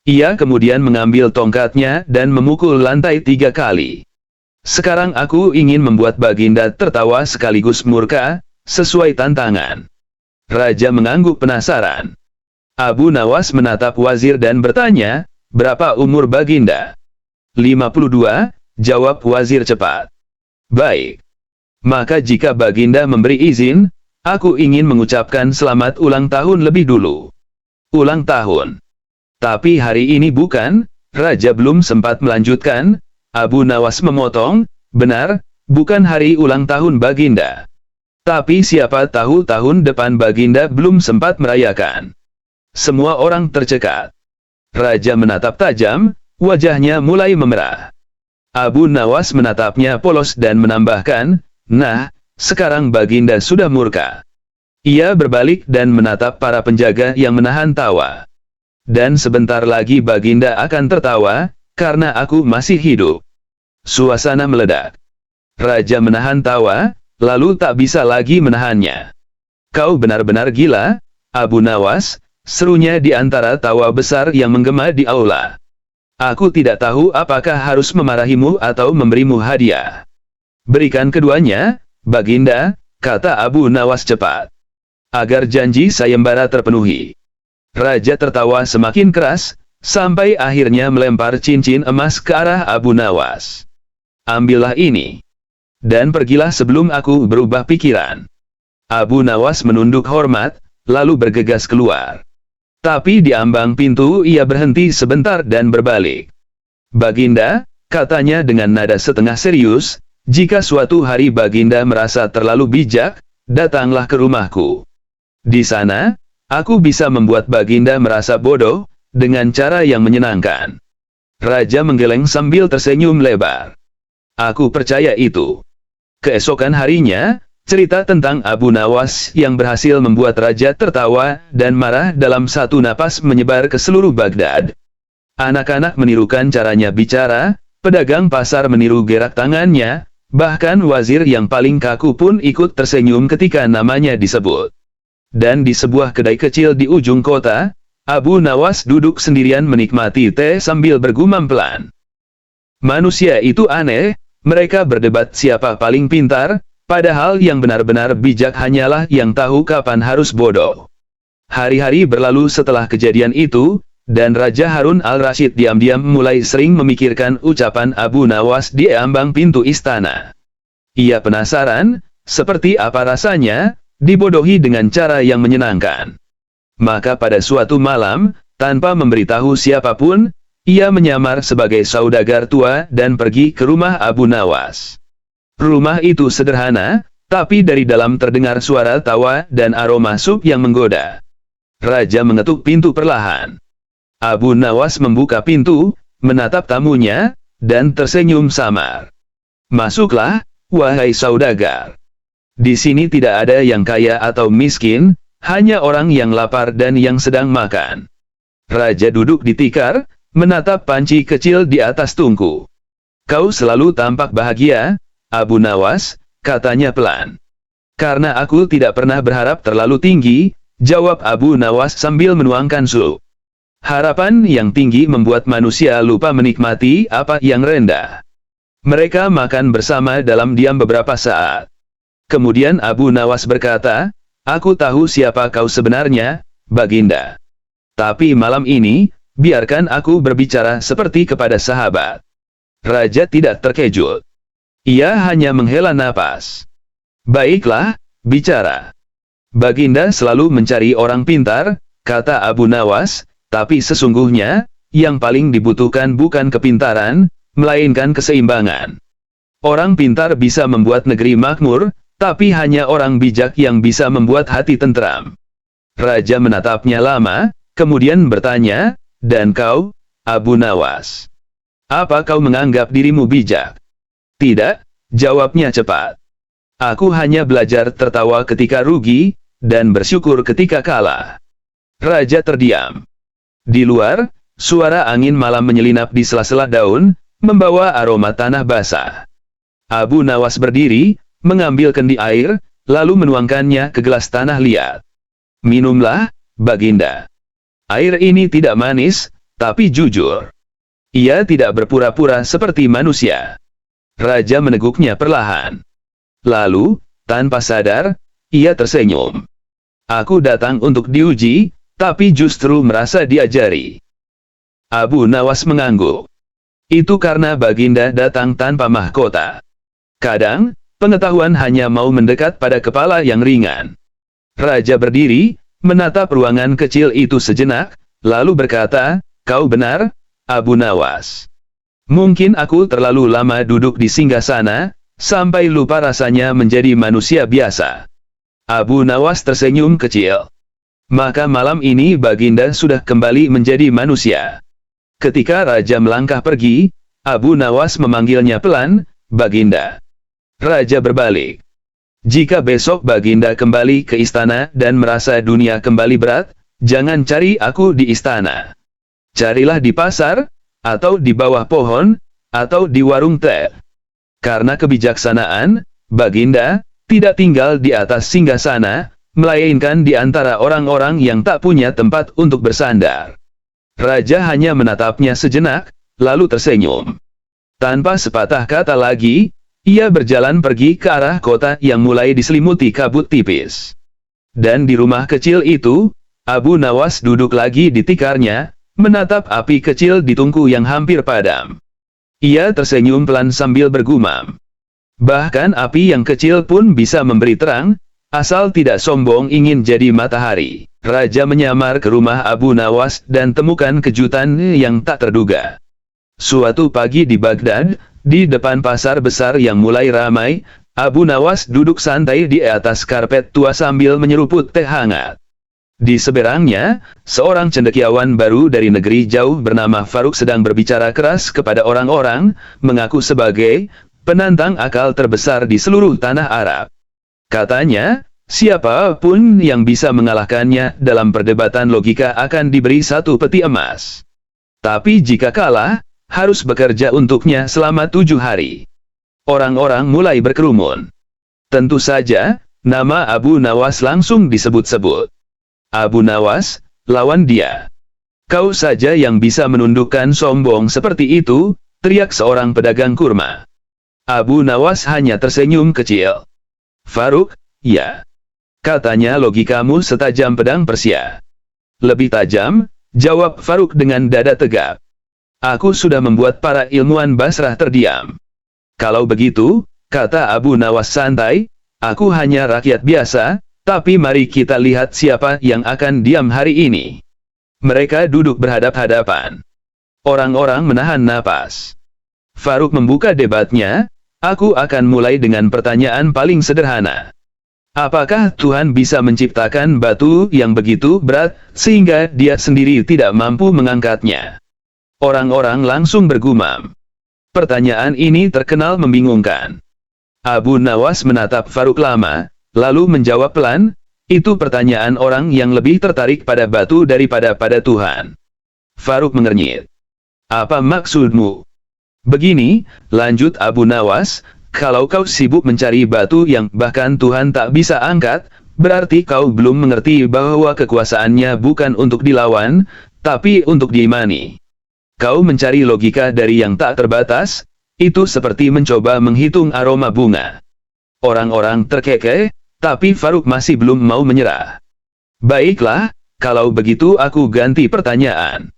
Ia kemudian mengambil tongkatnya dan memukul lantai 3 kali. "Sekarang aku ingin membuat Baginda tertawa sekaligus murka, sesuai tantangan." Raja mengangguk penasaran. Abu Nawas menatap wazir dan bertanya, "Berapa umur Baginda?" 52, jawab wazir cepat. "Baik. Maka jika Baginda memberi izin, aku ingin mengucapkan selamat ulang tahun lebih dulu." "Ulang tahun? Tapi hari ini bukan?" Raja belum sempat melanjutkan. Abu Nawas memotong, "Benar, bukan hari ulang tahun Baginda. Tapi siapa tahu tahun depan Baginda belum sempat merayakan." Semua orang tercekat. Raja menatap tajam, wajahnya mulai memerah. Abu Nawas menatapnya polos dan menambahkan, "Nah, sekarang Baginda sudah murka." Ia berbalik dan menatap para penjaga yang menahan tawa. "Dan sebentar lagi Baginda akan tertawa, karena aku masih hidup." Suasana meledak. Raja menahan tawa, lalu tak bisa lagi menahannya. "Kau benar-benar gila, Abu Nawas," serunya di antara tawa besar yang menggema di aula. "Aku tidak tahu apakah harus memarahimu atau memberimu hadiah." "Berikan keduanya, Baginda," kata Abu Nawas cepat. "Agar janji sayembara terpenuhi." Raja tertawa semakin keras, sampai akhirnya melempar cincin emas ke arah Abu Nawas. "Ambillah ini. Dan pergilah sebelum aku berubah pikiran." Abu Nawas menunduk hormat, lalu bergegas keluar. Tapi di ambang pintu ia berhenti sebentar dan berbalik. "Baginda," katanya dengan nada setengah serius, "jika suatu hari Baginda merasa terlalu bijak, datanglah ke rumahku. Di sana, aku bisa membuat Baginda merasa bodoh, dengan cara yang menyenangkan." Raja menggeleng sambil tersenyum lebar. "Aku percaya itu." Keesokan harinya, cerita tentang Abu Nawas yang berhasil membuat raja tertawa dan marah dalam satu napas menyebar ke seluruh Baghdad. Anak-anak menirukan caranya bicara, pedagang pasar meniru gerak tangannya, bahkan wazir yang paling kaku pun ikut tersenyum ketika namanya disebut. Dan di sebuah kedai kecil di ujung kota, Abu Nawas duduk sendirian menikmati teh sambil bergumam pelan. "Manusia itu aneh, Mereka berdebat siapa paling pintar, padahal yang benar-benar bijak hanyalah yang tahu kapan harus bodoh. Hari-hari berlalu setelah kejadian itu, dan Raja Harun al-Rasyid diam-diam mulai sering memikirkan ucapan Abu Nawas di ambang pintu istana. Ia penasaran, seperti apa rasanya, dibodohi dengan cara yang menyenangkan. Maka pada suatu malam, tanpa memberitahu siapapun, ia menyamar sebagai saudagar tua dan pergi ke rumah Abu Nawas. Rumah itu sederhana, tapi dari dalam terdengar suara tawa dan aroma sup yang menggoda. Raja mengetuk pintu perlahan. Abu Nawas membuka pintu, menatap tamunya, dan tersenyum samar. "Masuklah, wahai saudagar. Di sini tidak ada yang kaya atau miskin, hanya orang yang lapar dan yang sedang makan." Raja duduk di tikar, menatap panci kecil di atas tungku. "Kau selalu tampak bahagia, Abu Nawas," katanya pelan. "Karena aku tidak pernah berharap terlalu tinggi," jawab Abu Nawas sambil menuangkan sup. Harapan yang tinggi membuat manusia lupa menikmati apa yang rendah. Mereka makan bersama dalam diam beberapa saat. Kemudian Abu Nawas berkata, "Aku tahu siapa kau sebenarnya, Baginda. Tapi malam ini, biarkan aku berbicara seperti kepada sahabat." Raja tidak terkejut. Ia hanya menghela napas. "Baiklah, bicara." "Baginda selalu mencari orang pintar," kata Abu Nawas, "tapi sesungguhnya, yang paling dibutuhkan bukan kepintaran, melainkan keseimbangan. Orang pintar bisa membuat negeri makmur, tapi hanya orang bijak yang bisa membuat hati tentram." Raja menatapnya lama, kemudian bertanya, "Dan kau, Abu Nawas? Apa kau menganggap dirimu bijak?" "Tidak," jawabnya cepat. "Aku hanya belajar tertawa ketika rugi, dan bersyukur ketika kalah." Raja terdiam. Di luar, suara angin malam menyelinap di sela-sela daun, membawa aroma tanah basah. Abu Nawas berdiri, mengambil kendi air, lalu menuangkannya ke gelas tanah liat. "Minumlah, Baginda. Air ini tidak manis, tapi jujur. Ia tidak berpura-pura seperti manusia." Raja meneguknya perlahan. Lalu, tanpa sadar, ia tersenyum. "Aku datang untuk diuji, tapi justru merasa diajari." Abu Nawas mengangguk. "Itu karena Baginda datang tanpa mahkota. Kadang, pengetahuan hanya mau mendekat pada kepala yang ringan." Raja berdiri, menatap ruangan kecil itu sejenak, lalu berkata, "Kau benar, Abu Nawas. Mungkin aku terlalu lama duduk di singgasana, sampai lupa rasanya menjadi manusia biasa." Abu Nawas tersenyum kecil. "Maka malam ini Baginda sudah kembali menjadi manusia." Ketika Raja melangkah pergi, Abu Nawas memanggilnya pelan, "Baginda." Raja berbalik. "Jika besok Baginda kembali ke istana dan merasa dunia kembali berat, jangan cari aku di istana. Carilah di pasar, atau di bawah pohon, atau di warung teh. Karena kebijaksanaan, Baginda, tidak tinggal di atas singgasana, melainkan di antara orang-orang yang tak punya tempat untuk bersandar." Raja hanya menatapnya sejenak, lalu tersenyum. Tanpa sepatah kata lagi, ia berjalan pergi ke arah kota yang mulai diselimuti kabut tipis. Dan di rumah kecil itu, Abu Nawas duduk lagi di tikarnya, menatap api kecil di tungku yang hampir padam. Ia tersenyum pelan sambil bergumam. Bahkan api yang kecil pun bisa memberi terang, asal tidak sombong ingin jadi matahari. Raja menyamar ke rumah Abu Nawas dan temukan kejutan yang tak terduga. Suatu pagi di Baghdad, di depan pasar besar yang mulai ramai, Abu Nawas duduk santai di atas karpet tua sambil menyeruput teh hangat. Di seberangnya, seorang cendekiawan baru dari negeri jauh bernama Faruk sedang berbicara keras kepada orang-orang, mengaku sebagai penantang akal terbesar di seluruh tanah Arab. Katanya, siapapun yang bisa mengalahkannya dalam perdebatan logika akan diberi satu peti emas. Tapi jika kalah, harus bekerja untuknya selama 7 hari. Orang-orang mulai berkerumun. Tentu saja, nama Abu Nawas langsung disebut-sebut. "Abu Nawas, lawan dia. Kau saja yang bisa menundukkan sombong seperti itu," teriak seorang pedagang kurma. Abu Nawas hanya tersenyum kecil. Faruk, ya. Katanya logikamu setajam pedang Persia. Lebih tajam, jawab Faruk dengan dada tegap. Aku sudah membuat para ilmuwan Basrah terdiam. Kalau begitu, kata Abu Nawas santai, aku hanya rakyat biasa, tapi mari kita lihat siapa yang akan diam hari ini. Mereka duduk berhadap-hadapan. Orang-orang menahan napas. Faruk membuka debatnya, aku akan mulai dengan pertanyaan paling sederhana. Apakah Tuhan bisa menciptakan batu yang begitu berat, sehingga dia sendiri tidak mampu mengangkatnya? Orang-orang langsung bergumam. Pertanyaan ini terkenal membingungkan. Abu Nawas menatap Faruk lama, lalu menjawab pelan, itu pertanyaan orang yang lebih tertarik pada batu daripada pada Tuhan. Faruk mengernyit. Apa maksudmu? Begini, lanjut Abu Nawas, kalau kau sibuk mencari batu yang bahkan Tuhan tak bisa angkat, berarti kau belum mengerti bahwa kekuasaannya bukan untuk dilawan, tapi untuk diimani. Kau mencari logika dari yang tak terbatas, itu seperti mencoba menghitung aroma bunga. Orang-orang terkekeh, tapi Faruk masih belum mau menyerah. Baiklah, kalau begitu aku ganti pertanyaan.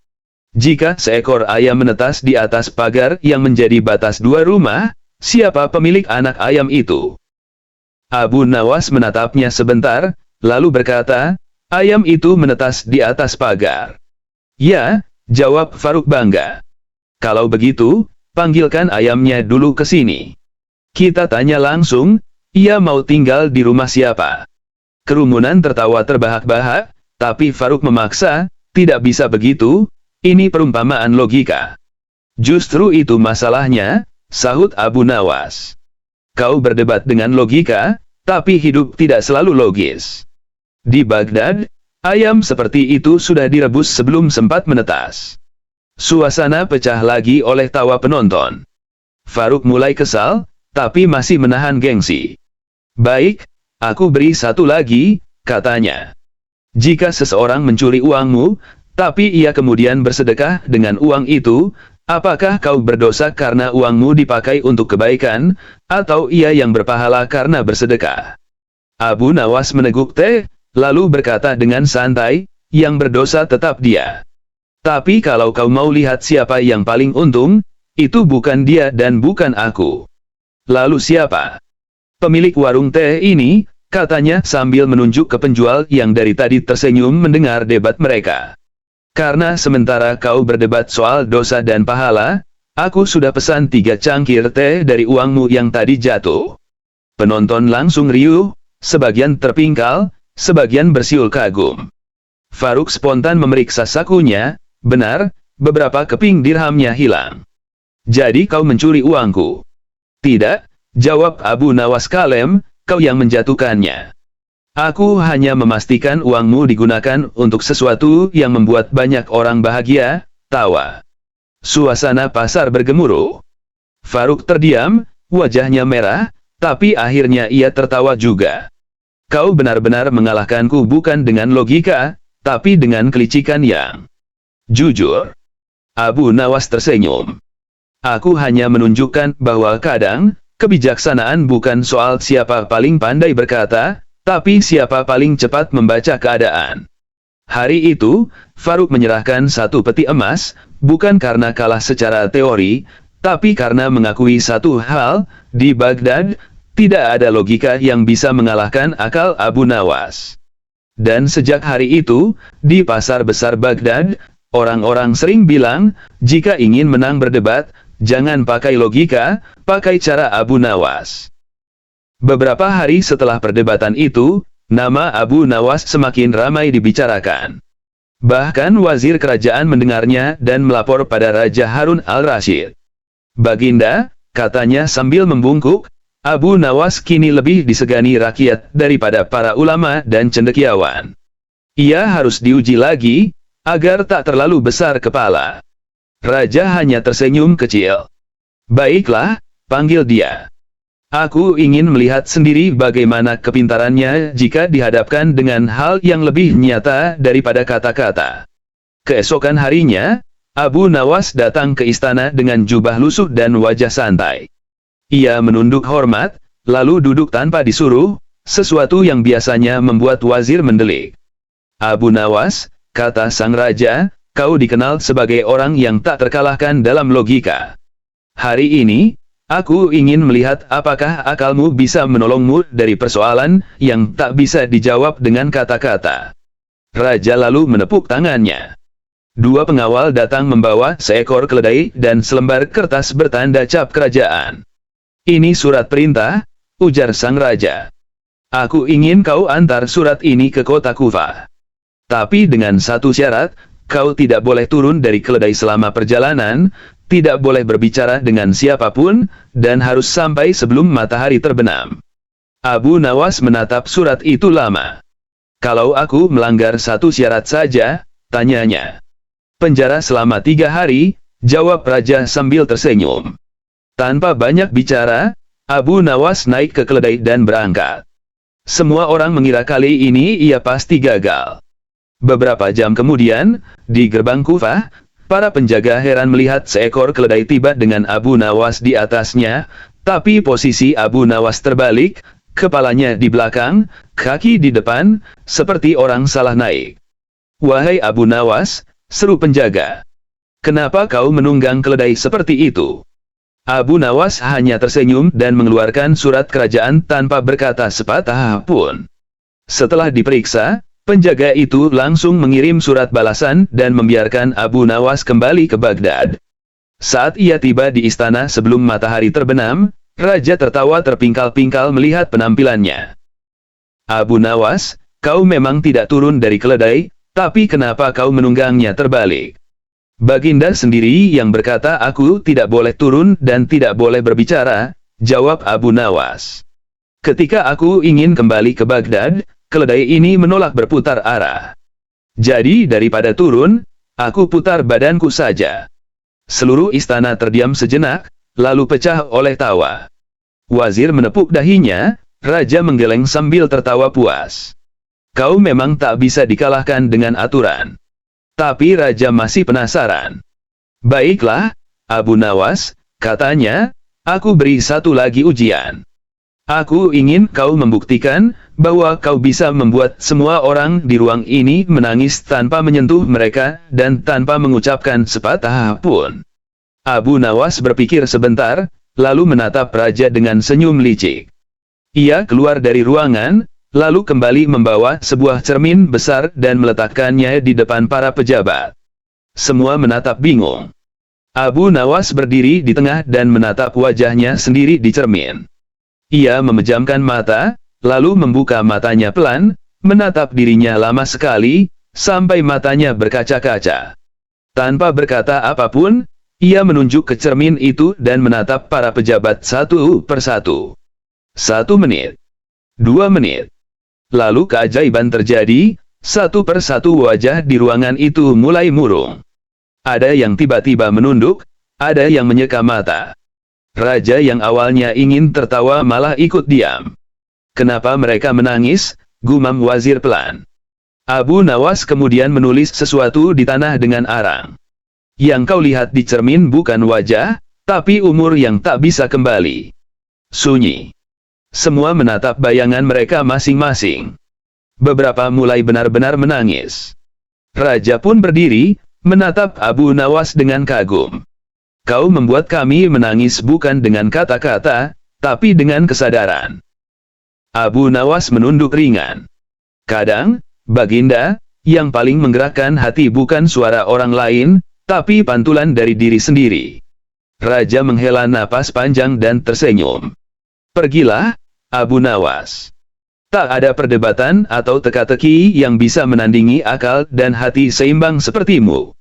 Jika seekor ayam menetas di atas pagar yang menjadi batas dua rumah, siapa pemilik anak ayam itu? Abu Nawas menatapnya sebentar, lalu berkata, ayam itu menetas di atas pagar. Ya, jawab Faruk bangga. Kalau begitu, panggilkan ayamnya dulu ke sini. Kita tanya langsung, ia mau tinggal di rumah siapa? Kerumunan tertawa terbahak-bahak, tapi Faruk memaksa, tidak bisa begitu, ini perumpamaan logika. Justru itu masalahnya, sahut Abu Nawas. Kau berdebat dengan logika, tapi hidup tidak selalu logis. Di Baghdad, ayam seperti itu sudah direbus sebelum sempat menetas. Suasana pecah lagi oleh tawa penonton. Faruk mulai kesal, tapi masih menahan gengsi. Baik, aku beri satu lagi, katanya. Jika seseorang mencuri uangmu, tapi ia kemudian bersedekah dengan uang itu, apakah kau berdosa karena uangmu dipakai untuk kebaikan, atau ia yang berpahala karena bersedekah? Abu Nawas meneguk teh, lalu berkata dengan santai, yang berdosa tetap dia. Tapi kalau kau mau lihat siapa yang paling untung, itu bukan dia dan bukan aku. Lalu siapa? Pemilik warung teh ini, katanya sambil menunjuk ke penjual yang dari tadi tersenyum mendengar debat mereka. Karena sementara kau berdebat soal dosa dan pahala, aku sudah pesan 3 cangkir teh dari uangmu yang tadi jatuh. Penonton langsung riuh, sebagian terpingkal, sebagian bersiul kagum. Faruk spontan memeriksa sakunya, benar, beberapa keping dirhamnya hilang. Jadi kau mencuri uangku? Tidak, jawab Abu Nawas kalem, kau yang menjatuhkannya. Aku hanya memastikan uangmu digunakan untuk sesuatu yang membuat banyak orang bahagia, tawa. Suasana pasar bergemuruh. Faruk terdiam, wajahnya merah, tapi akhirnya ia tertawa juga. Kau benar-benar mengalahkanku bukan dengan logika, tapi dengan kelicikan yang jujur. Abu Nawas tersenyum. Aku hanya menunjukkan bahwa kadang, kebijaksanaan bukan soal siapa paling pandai berkata, tapi siapa paling cepat membaca keadaan. Hari itu, Faruk menyerahkan 1 peti emas, bukan karena kalah secara teori, tapi karena mengakui satu hal, di Baghdad, tidak ada logika yang bisa mengalahkan akal Abu Nawas. Dan sejak hari itu, di pasar besar Baghdad, orang-orang sering bilang, jika ingin menang berdebat, jangan pakai logika, pakai cara Abu Nawas. Beberapa hari setelah perdebatan itu, nama Abu Nawas semakin ramai dibicarakan. Bahkan wazir kerajaan mendengarnya dan melapor pada Raja Harun al-Rashid. Baginda, katanya sambil membungkuk, Abu Nawas kini lebih disegani rakyat daripada para ulama dan cendekiawan. Ia harus diuji lagi, agar tak terlalu besar kepala. Raja hanya tersenyum kecil. Baiklah, panggil dia. Aku ingin melihat sendiri bagaimana kepintarannya jika dihadapkan dengan hal yang lebih nyata daripada kata-kata. Keesokan harinya, Abu Nawas datang ke istana dengan jubah lusuh dan wajah santai. Ia menunduk hormat, lalu duduk tanpa disuruh, sesuatu yang biasanya membuat wazir mendelik. Abu Nawas, kata sang raja, kau dikenal sebagai orang yang tak terkalahkan dalam logika. Hari ini, aku ingin melihat apakah akalmu bisa menolongmu dari persoalan yang tak bisa dijawab dengan kata-kata. Raja lalu menepuk tangannya. Dua pengawal datang membawa seekor keledai dan selembar kertas bertanda cap kerajaan. Ini surat perintah, ujar sang raja. Aku ingin kau antar surat ini ke kota Kufah. Tapi dengan satu syarat, kau tidak boleh turun dari keledai selama perjalanan, tidak boleh berbicara dengan siapapun, dan harus sampai sebelum matahari terbenam. Abu Nawas menatap surat itu lama. Kalau aku melanggar satu syarat saja, tanyanya. Penjara selama 3 hari, jawab raja sambil tersenyum. Tanpa banyak bicara, Abu Nawas naik ke keledai dan berangkat. Semua orang mengira kali ini ia pasti gagal. Beberapa jam kemudian, di gerbang Kufah, para penjaga heran melihat seekor keledai tiba dengan Abu Nawas di atasnya, tapi posisi Abu Nawas terbalik, kepalanya di belakang, kaki di depan, seperti orang salah naik. Wahai Abu Nawas, seru penjaga. Kenapa kau menunggang keledai seperti itu? Abu Nawas hanya tersenyum dan mengeluarkan surat kerajaan tanpa berkata sepatah pun. Setelah diperiksa, penjaga itu langsung mengirim surat balasan dan membiarkan Abu Nawas kembali ke Baghdad. Saat ia tiba di istana sebelum matahari terbenam, raja tertawa terpingkal-pingkal melihat penampilannya. Abu Nawas, kau memang tidak turun dari keledai, tapi kenapa kau menunggangnya terbalik? Baginda sendiri yang berkata aku tidak boleh turun dan tidak boleh berbicara, jawab Abu Nawas. Ketika aku ingin kembali ke Baghdad, keledai ini menolak berputar arah. Jadi daripada turun, aku putar badanku saja. Seluruh istana terdiam sejenak, lalu pecah oleh tawa. Wazir menepuk dahinya, raja menggeleng sambil tertawa puas. Kau memang tak bisa dikalahkan dengan aturan. Tapi raja masih penasaran. Baiklah, Abu Nawas, katanya, aku beri satu lagi ujian. Aku ingin kau membuktikan bahwa kau bisa membuat semua orang di ruang ini menangis tanpa menyentuh mereka dan tanpa mengucapkan sepatah pun. Abu Nawas berpikir sebentar, lalu menatap raja dengan senyum licik. Ia keluar dari ruangan, lalu kembali membawa sebuah cermin besar dan meletakkannya di depan para pejabat. Semua menatap bingung. Abu Nawas berdiri di tengah dan menatap wajahnya sendiri di cermin. Ia memejamkan mata, lalu membuka matanya pelan, menatap dirinya lama sekali, sampai matanya berkaca-kaca. Tanpa berkata apapun, ia menunjuk ke cermin itu dan menatap para pejabat satu persatu. 1 menit. 2 menit. Lalu keajaiban terjadi, satu persatu wajah di ruangan itu mulai murung. Ada yang tiba-tiba menunduk, ada yang menyeka mata. Raja yang awalnya ingin tertawa malah ikut diam. Kenapa mereka menangis? Gumam wazir pelan. Abu Nawas kemudian menulis sesuatu di tanah dengan arang. Yang kau lihat di cermin bukan wajah, tapi umur yang tak bisa kembali. Sunyi. Semua menatap bayangan mereka masing-masing. Beberapa mulai benar-benar menangis. Raja pun berdiri, menatap Abu Nawas dengan kagum. Kau membuat kami menangis bukan dengan kata-kata, tapi dengan kesadaran. Abu Nawas menunduk ringan. Kadang, Baginda, yang paling menggerakkan hati bukan suara orang lain, tapi pantulan dari diri sendiri. Raja menghela napas panjang dan tersenyum. Pergilah, Abu Nawas. Tak ada perdebatan atau teka-teki yang bisa menandingi akal dan hati seimbang sepertimu.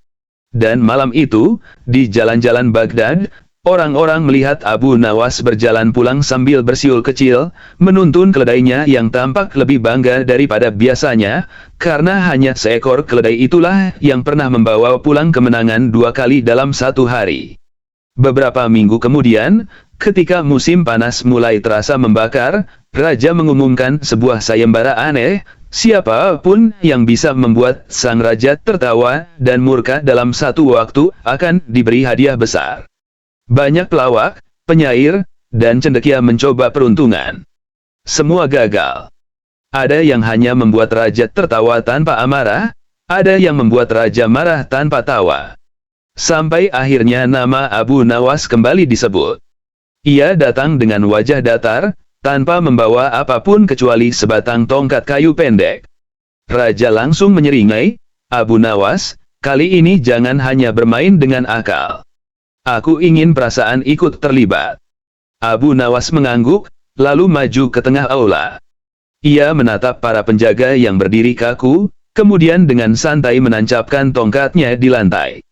Dan malam itu, di jalan-jalan Baghdad, orang-orang melihat Abu Nawas berjalan pulang sambil bersiul kecil, menuntun keledainya yang tampak lebih bangga daripada biasanya, karena hanya seekor keledai itulah yang pernah membawa pulang kemenangan 2 kali dalam 1 hari. Beberapa minggu kemudian, ketika musim panas mulai terasa membakar, raja mengumumkan sebuah sayembara aneh. Siapapun yang bisa membuat sang raja tertawa dan murka dalam 1 waktu akan diberi hadiah besar. Banyak pelawak, penyair, dan cendekia mencoba peruntungan. Semua gagal. Ada yang hanya membuat raja tertawa tanpa amarah, ada yang membuat raja marah tanpa tawa. Sampai akhirnya nama Abu Nawas kembali disebut. Ia datang dengan wajah datar, tanpa membawa apapun kecuali sebatang tongkat kayu pendek. Raja langsung menyeringai, "Abu Nawas, kali ini jangan hanya bermain dengan akal. Aku ingin perasaan ikut terlibat." Abu Nawas mengangguk, lalu maju ke tengah aula. Ia menatap para penjaga yang berdiri kaku, kemudian dengan santai menancapkan tongkatnya di lantai.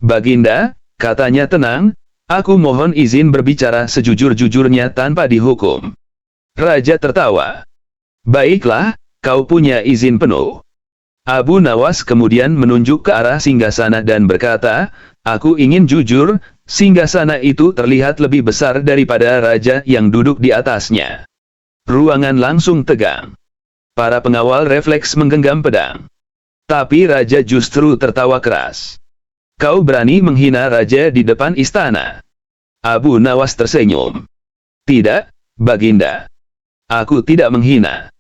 "Baginda," katanya tenang, "aku mohon izin berbicara sejujur-jujurnya tanpa dihukum." Raja tertawa. "Baiklah, kau punya izin penuh." Abu Nawas kemudian menunjuk ke arah singgasana dan berkata, "Aku ingin jujur, singgasana itu terlihat lebih besar daripada raja yang duduk di atasnya." Ruangan langsung tegang. Para pengawal refleks menggenggam pedang. Tapi raja justru tertawa keras. "Kau berani menghina raja di depan istana?" Abu Nawas tersenyum. "Tidak, Baginda. Aku tidak menghina.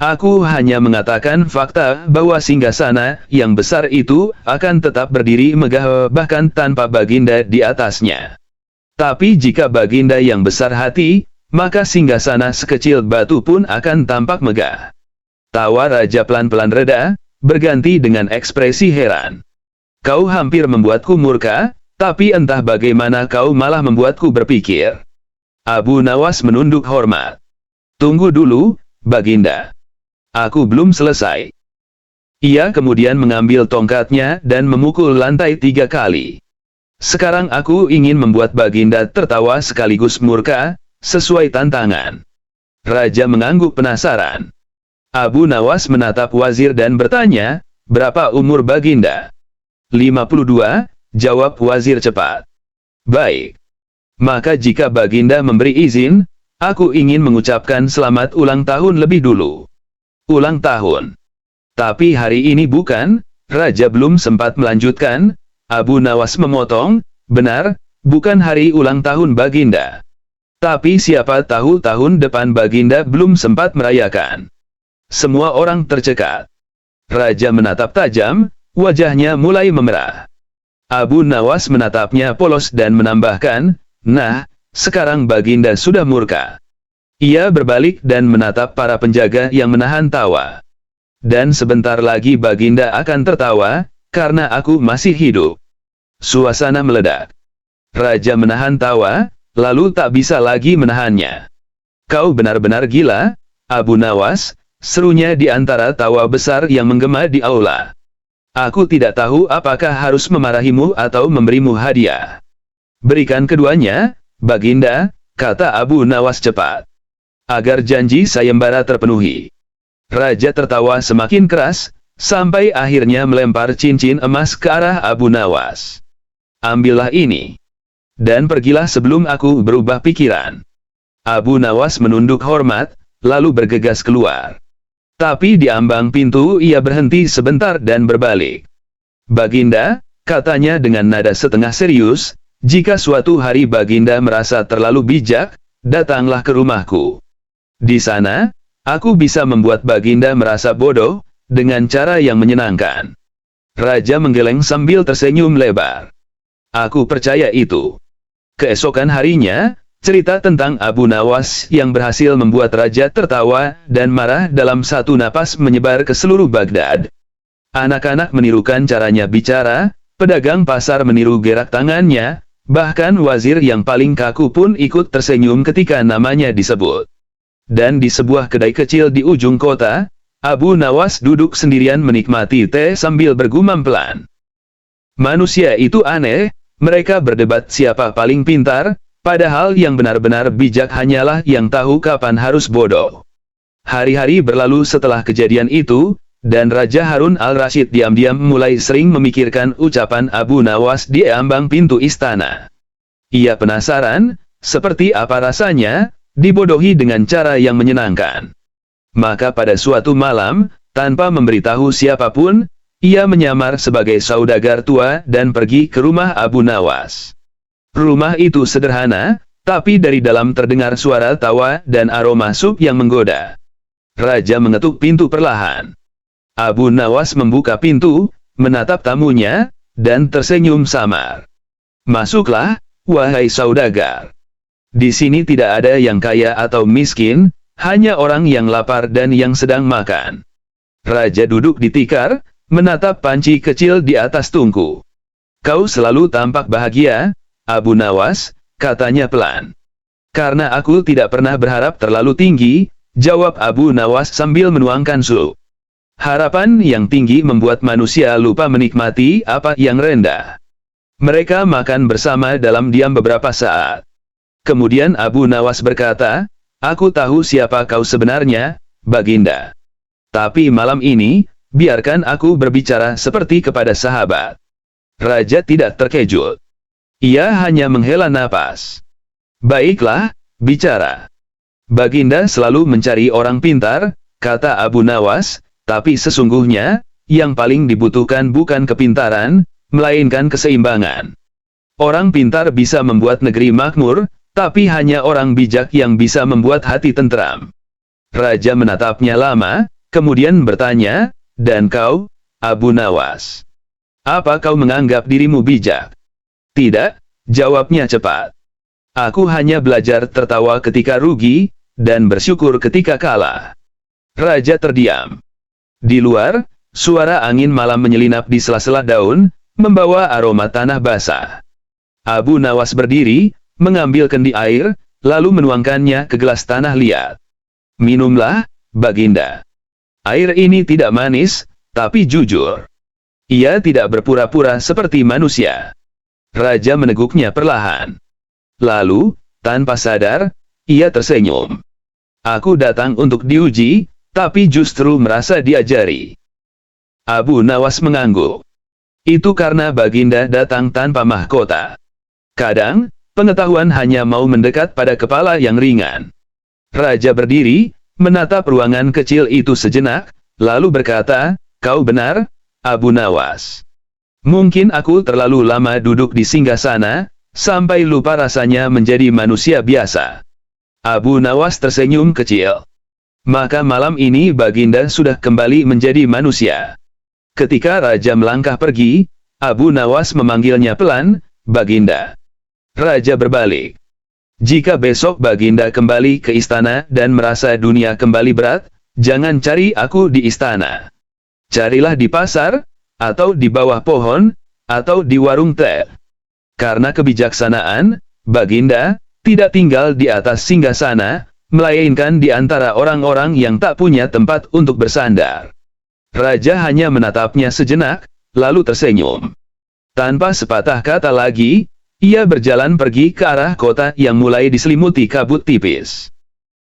Aku hanya mengatakan fakta bahwa singgasana yang besar itu akan tetap berdiri megah bahkan tanpa Baginda di atasnya. Tapi jika Baginda yang besar hati, maka singgasana sekecil batu pun akan tampak megah." Tawa raja pelan-pelan reda, berganti dengan ekspresi heran. "Kau hampir membuatku murka, tapi entah bagaimana kau malah membuatku berpikir." Abu Nawas menunduk hormat. "Tunggu dulu, Baginda. Aku belum selesai." Ia kemudian mengambil tongkatnya dan memukul lantai 3 kali. "Sekarang aku ingin membuat Baginda tertawa sekaligus murka, sesuai tantangan." Raja mengangguk penasaran. Abu Nawas menatap wazir dan bertanya, "Berapa umur Baginda?" 52, jawab wazir cepat. "Baik. Maka jika Baginda memberi izin, aku ingin mengucapkan selamat ulang tahun lebih dulu." "Ulang tahun? Tapi hari ini bukan?" Raja belum sempat melanjutkan. Abu Nawas memotong, "Benar, bukan hari ulang tahun Baginda. Tapi siapa tahu tahun depan Baginda belum sempat merayakan." Semua orang tercekat. Raja menatap tajam, wajahnya mulai memerah. Abu Nawas menatapnya polos dan menambahkan, "Nah, sekarang Baginda sudah murka." Ia berbalik dan menatap para penjaga yang menahan tawa. "Dan sebentar lagi Baginda akan tertawa, karena aku masih hidup." Suasana meledak. Raja menahan tawa, lalu tak bisa lagi menahannya. "Kau benar-benar gila, Abu Nawas," serunya di antara tawa besar yang menggema di aula. "Aku tidak tahu apakah harus memarahimu atau memberimu hadiah." "Berikan keduanya, Baginda," kata Abu Nawas cepat. "Agar janji sayembara terpenuhi." Raja tertawa semakin keras, sampai akhirnya melempar cincin emas ke arah Abu Nawas. "Ambillah ini. Dan pergilah sebelum aku berubah pikiran." Abu Nawas menunduk hormat, lalu bergegas keluar. Tapi di ambang pintu ia berhenti sebentar dan berbalik. "Baginda," katanya dengan nada setengah serius, "jika suatu hari Baginda merasa terlalu bijak, datanglah ke rumahku. Di sana, aku bisa membuat Baginda merasa bodoh, dengan cara yang menyenangkan." Raja menggeleng sambil tersenyum lebar. "Aku percaya itu." Keesokan harinya, cerita tentang Abu Nawas yang berhasil membuat raja tertawa dan marah dalam satu napas menyebar ke seluruh Baghdad. Anak-anak menirukan caranya bicara, pedagang pasar meniru gerak tangannya, bahkan wazir yang paling kaku pun ikut tersenyum ketika namanya disebut. Dan di sebuah kedai kecil di ujung kota, Abu Nawas duduk sendirian menikmati teh sambil bergumam pelan. "Manusia itu aneh, mereka berdebat siapa paling pintar, padahal yang benar-benar bijak hanyalah yang tahu kapan harus bodoh." Hari-hari berlalu setelah kejadian itu, dan Raja Harun al-Rashid diam-diam mulai sering memikirkan ucapan Abu Nawas di ambang pintu istana. Ia penasaran, seperti apa rasanya, dibodohi dengan cara yang menyenangkan. Maka pada suatu malam, tanpa memberitahu siapapun, ia menyamar sebagai saudagar tua dan pergi ke rumah Abu Nawas. Rumah itu sederhana, tapi dari dalam terdengar suara tawa dan aroma sup yang menggoda. Raja mengetuk pintu perlahan. Abu Nawas membuka pintu, menatap tamunya, dan tersenyum samar. "Masuklah, wahai saudagar. Di sini tidak ada yang kaya atau miskin, hanya orang yang lapar dan yang sedang makan." Raja duduk di tikar, menatap panci kecil di atas tungku. "Kau selalu tampak bahagia, Abu Nawas," katanya pelan. "Karena aku tidak pernah berharap terlalu tinggi," jawab Abu Nawas sambil menuangkan sup. Harapan yang tinggi membuat manusia lupa menikmati apa yang rendah. Mereka makan bersama dalam diam beberapa saat. Kemudian Abu Nawas berkata, "Aku tahu siapa kau sebenarnya, Baginda. Tapi malam ini, biarkan aku berbicara seperti kepada sahabat." Raja tidak terkejut. Ia hanya menghela napas. "Baiklah, bicara." "Baginda selalu mencari orang pintar," kata Abu Nawas, "tapi sesungguhnya, yang paling dibutuhkan bukan kepintaran, melainkan keseimbangan. Orang pintar bisa membuat negeri makmur, tapi hanya orang bijak yang bisa membuat hati tentram." Raja menatapnya lama, kemudian bertanya, "Dan kau, Abu Nawas? Apa kau menganggap dirimu bijak?" "Tidak," jawabnya cepat. "Aku hanya belajar tertawa ketika rugi, dan bersyukur ketika kalah." Raja terdiam. Di luar, suara angin malam menyelinap di sela-sela daun, membawa aroma tanah basah. Abu Nawas berdiri, mengambil kendi air, lalu menuangkannya ke gelas tanah liat. "Minumlah, Baginda. Air ini tidak manis, tapi jujur. Ia tidak berpura-pura seperti manusia." Raja meneguknya perlahan. Lalu, tanpa sadar, ia tersenyum. "Aku datang untuk diuji, tapi justru merasa diajari." Abu Nawas mengangguk. "Itu karena Baginda datang tanpa mahkota. Kadang, pengetahuan hanya mau mendekat pada kepala yang ringan." Raja berdiri, menatap ruangan kecil itu sejenak, lalu berkata, "Kau benar, Abu Nawas. Mungkin aku terlalu lama duduk di singgasana, sampai lupa rasanya menjadi manusia biasa." Abu Nawas tersenyum kecil. "Maka malam ini Baginda sudah kembali menjadi manusia." Ketika Raja melangkah pergi, Abu Nawas memanggilnya pelan, "Baginda." Raja berbalik. "Jika besok Baginda kembali ke istana dan merasa dunia kembali berat, jangan cari aku di istana. Carilah di pasar, atau di bawah pohon, atau di warung teh. Karena kebijaksanaan, Baginda, tidak tinggal di atas singgasana, melainkan di antara orang-orang yang tak punya tempat untuk bersandar." Raja hanya menatapnya sejenak, lalu tersenyum. Tanpa sepatah kata lagi, ia berjalan pergi ke arah kota yang mulai diselimuti kabut tipis.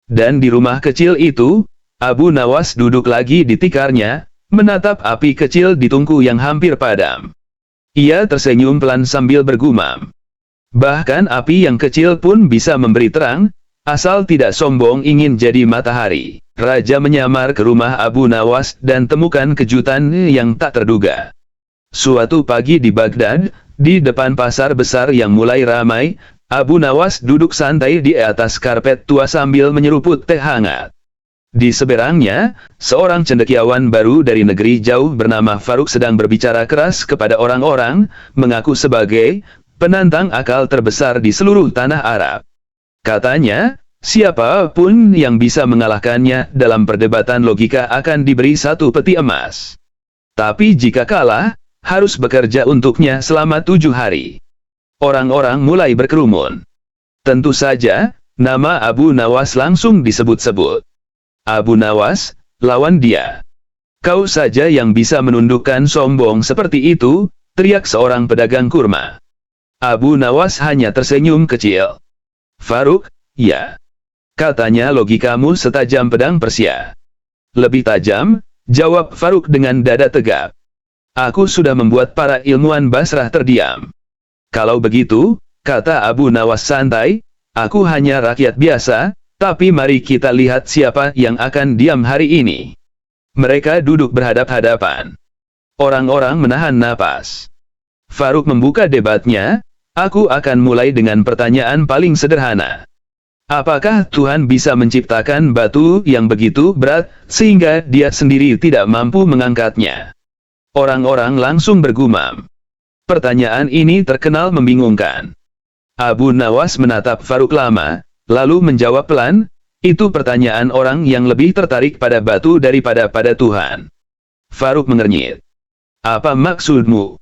Dan di rumah kecil itu, Abu Nawas duduk lagi di tikarnya, menatap api kecil di tungku yang hampir padam. Ia tersenyum pelan sambil bergumam. Bahkan api yang kecil pun bisa memberi terang, asal tidak sombong ingin jadi matahari. Raja menyamar ke rumah Abu Nawas dan temukan kejutan yang tak terduga. Suatu pagi di Baghdad, di depan pasar besar yang mulai ramai, Abu Nawas duduk santai di atas karpet tua sambil menyeruput teh hangat. Di seberangnya, seorang cendekiawan baru dari negeri jauh bernama Faruk sedang berbicara keras kepada orang-orang, mengaku sebagai penantang akal terbesar di seluruh tanah Arab. Katanya, siapapun yang bisa mengalahkannya dalam perdebatan logika akan diberi satu peti emas. Tapi jika kalah, harus bekerja untuknya selama 7 hari. Orang-orang mulai berkerumun. Tentu saja, nama Abu Nawas langsung disebut-sebut. "Abu Nawas, lawan dia. Kau saja yang bisa menundukkan sombong seperti itu," teriak seorang pedagang kurma. Abu Nawas hanya tersenyum kecil. "Faruk, ya. Katanya logikamu setajam pedang Persia." "Lebih tajam," jawab Faruk dengan dada tegap. "Aku sudah membuat para ilmuwan Basrah terdiam." "Kalau begitu," kata Abu Nawas santai, "aku hanya rakyat biasa, tapi mari kita lihat siapa yang akan diam hari ini." Mereka duduk berhadap-hadapan. Orang-orang menahan napas. Faruk membuka debatnya, Aku akan mulai dengan pertanyaan paling sederhana. Apakah Tuhan bisa menciptakan batu yang begitu berat, sehingga dia sendiri tidak mampu mengangkatnya? Orang-orang langsung bergumam. Pertanyaan ini terkenal membingungkan. Abu Nawas menatap Faruk lama, lalu menjawab pelan, itu pertanyaan orang yang lebih tertarik pada batu daripada pada Tuhan. Faruk mengernyit. Apa maksudmu?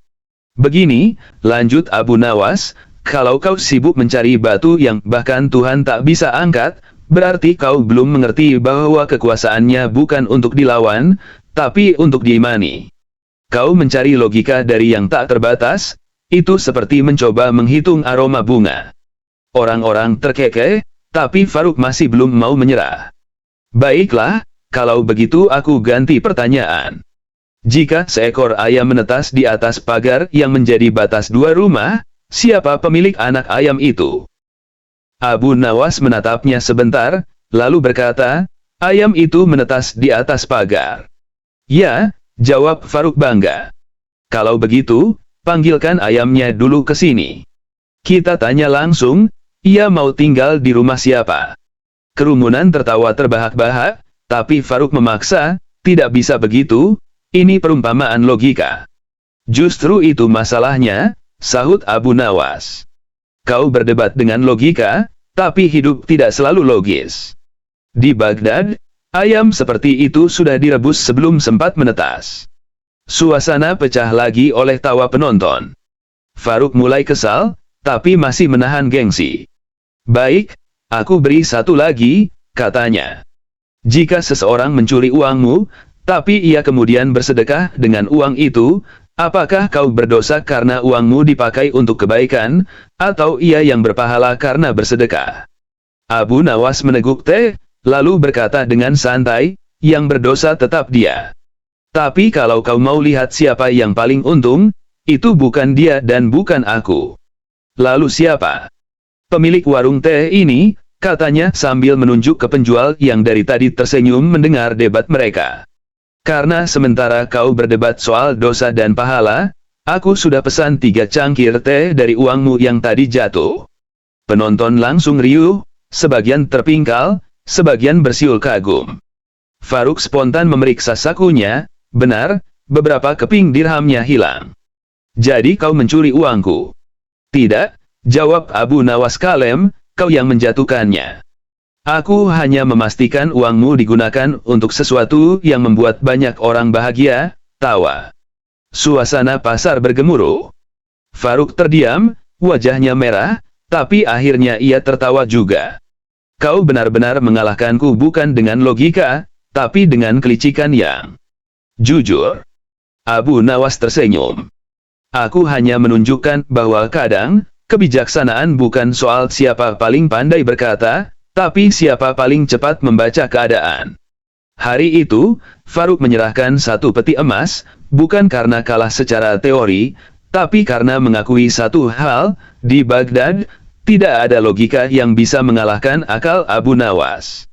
Begini, lanjut Abu Nawas, kalau kau sibuk mencari batu yang bahkan Tuhan tak bisa angkat, berarti kau belum mengerti bahwa kekuasaannya bukan untuk dilawan, tapi untuk diimani. Kau mencari logika dari yang tak terbatas, itu seperti mencoba menghitung aroma bunga. Orang-orang terkekeh, tapi Faruk masih belum mau menyerah. Baiklah, kalau begitu aku ganti pertanyaan. Jika seekor ayam menetas di atas pagar yang menjadi batas dua rumah, siapa pemilik anak ayam itu? Abu Nawas menatapnya sebentar, lalu berkata, ayam itu menetas di atas pagar. Ya, jawab Faruk bangga. Kalau begitu, panggilkan ayamnya dulu ke sini. Kita tanya langsung, ia mau tinggal di rumah siapa? Kerumunan tertawa terbahak-bahak, tapi Faruk memaksa, tidak bisa begitu, ini perumpamaan logika. Justru itu masalahnya, sahut Abu Nawas. Kau berdebat dengan logika, tapi hidup tidak selalu logis. Di Baghdad, ayam seperti itu sudah direbus sebelum sempat menetas. Suasana pecah lagi oleh tawa penonton. Faruk mulai kesal, tapi masih menahan gengsi. Baik, aku beri satu lagi, katanya. Jika seseorang mencuri uangmu, tapi ia kemudian bersedekah dengan uang itu, apakah kau berdosa karena uangmu dipakai untuk kebaikan, atau ia yang berpahala karena bersedekah? Abu Nawas meneguk teh, lalu berkata dengan santai, yang berdosa tetap dia. Tapi kalau kau mau lihat siapa yang paling untung, itu bukan dia dan bukan aku. Lalu siapa? Pemilik warung teh ini, katanya sambil menunjuk ke penjual yang dari tadi tersenyum mendengar debat mereka. Karena sementara kau berdebat soal dosa dan pahala, aku sudah pesan 3 cangkir teh dari uangmu yang tadi jatuh. Penonton langsung riuh, sebagian terpingkal, sebagian bersiul kagum. Faruk spontan memeriksa sakunya, benar, beberapa keping dirhamnya hilang. Jadi kau mencuri uangku? Tidak, jawab Abu Nawas kalem, kau yang menjatuhkannya. Aku hanya memastikan uangmu digunakan untuk sesuatu yang membuat banyak orang bahagia, tawa. Suasana pasar bergemuruh. Faruk terdiam, wajahnya merah, tapi akhirnya ia tertawa juga. Kau benar-benar mengalahkanku bukan dengan logika, tapi dengan kelicikan yang jujur. Abu Nawas tersenyum. Aku hanya menunjukkan bahwa kadang, kebijaksanaan bukan soal siapa paling pandai berkata, tapi siapa paling cepat membaca keadaan. Hari itu, Faruk menyerahkan 1 peti emas, bukan karena kalah secara teori, tapi karena mengakui satu hal, di Baghdad, tidak ada logika yang bisa mengalahkan akal Abu Nawas.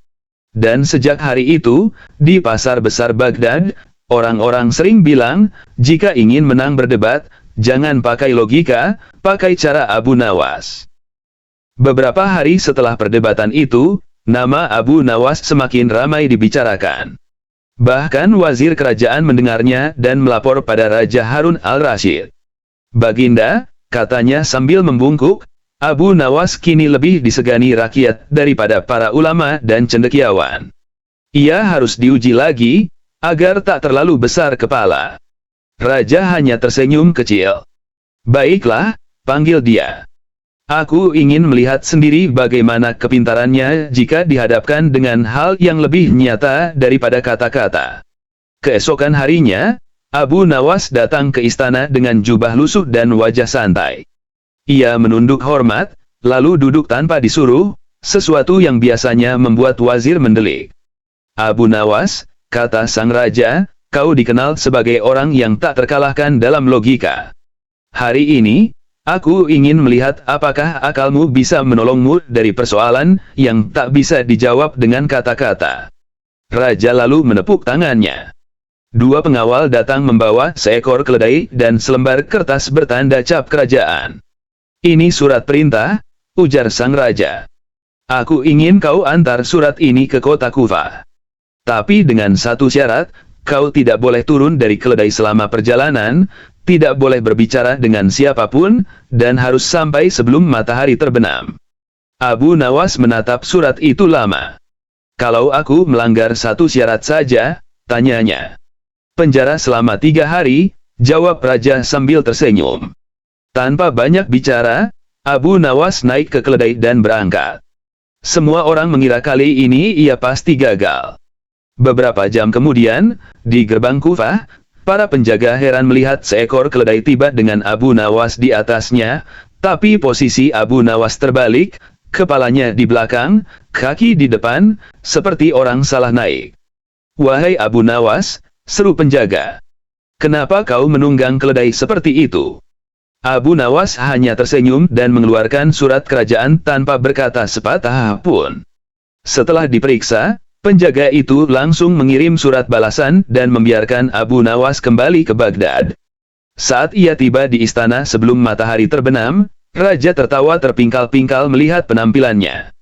Dan sejak hari itu, di pasar besar Baghdad, orang-orang sering bilang, jika ingin menang berdebat, jangan pakai logika, pakai cara Abu Nawas. Beberapa hari setelah perdebatan itu, nama Abu Nawas semakin ramai dibicarakan. Bahkan wazir kerajaan mendengarnya dan melapor pada Raja Harun al-Rashid. Baginda, katanya sambil membungkuk, Abu Nawas kini lebih disegani rakyat daripada para ulama dan cendekiawan. Ia harus diuji lagi, agar tak terlalu besar kepala. Raja hanya tersenyum kecil. Baiklah, panggil dia. Aku ingin melihat sendiri bagaimana kepintarannya jika dihadapkan dengan hal yang lebih nyata daripada kata-kata. Keesokan harinya, Abu Nawas datang ke istana dengan jubah lusuh dan wajah santai. Ia menunduk hormat, lalu duduk tanpa disuruh, sesuatu yang biasanya membuat wazir mendelik. Abu Nawas, kata sang raja, kau dikenal sebagai orang yang tak terkalahkan dalam logika. Hari ini, aku ingin melihat apakah akalmu bisa menolongmu dari persoalan yang tak bisa dijawab dengan kata-kata. Raja lalu menepuk tangannya. 2 pengawal datang membawa seekor keledai dan selembar kertas bertanda cap kerajaan. Ini surat perintah, ujar sang raja. Aku ingin kau antar surat ini ke kota Kufah. Tapi dengan satu syarat, kau tidak boleh turun dari keledai selama perjalanan, tidak boleh berbicara dengan siapapun, dan harus sampai sebelum matahari terbenam. Abu Nawas menatap surat itu lama. Kalau aku melanggar satu syarat saja, tanyanya. Penjara selama 3 hari, jawab raja sambil tersenyum. Tanpa banyak bicara, Abu Nawas naik ke keledai dan berangkat. Semua orang mengira kali ini ia pasti gagal. Beberapa jam kemudian, di gerbang Kufah, para penjaga heran melihat seekor keledai tiba dengan Abu Nawas di atasnya, tapi posisi Abu Nawas terbalik, kepalanya di belakang, kaki di depan, seperti orang salah naik. Wahai Abu Nawas, seru penjaga. Kenapa kau menunggang keledai seperti itu? Abu Nawas hanya tersenyum dan mengeluarkan surat kerajaan tanpa berkata sepatah pun. Setelah diperiksa, penjaga itu langsung mengirim surat balasan dan membiarkan Abu Nawas kembali ke Baghdad. Saat ia tiba di istana sebelum matahari terbenam, raja tertawa terpingkal-pingkal melihat penampilannya.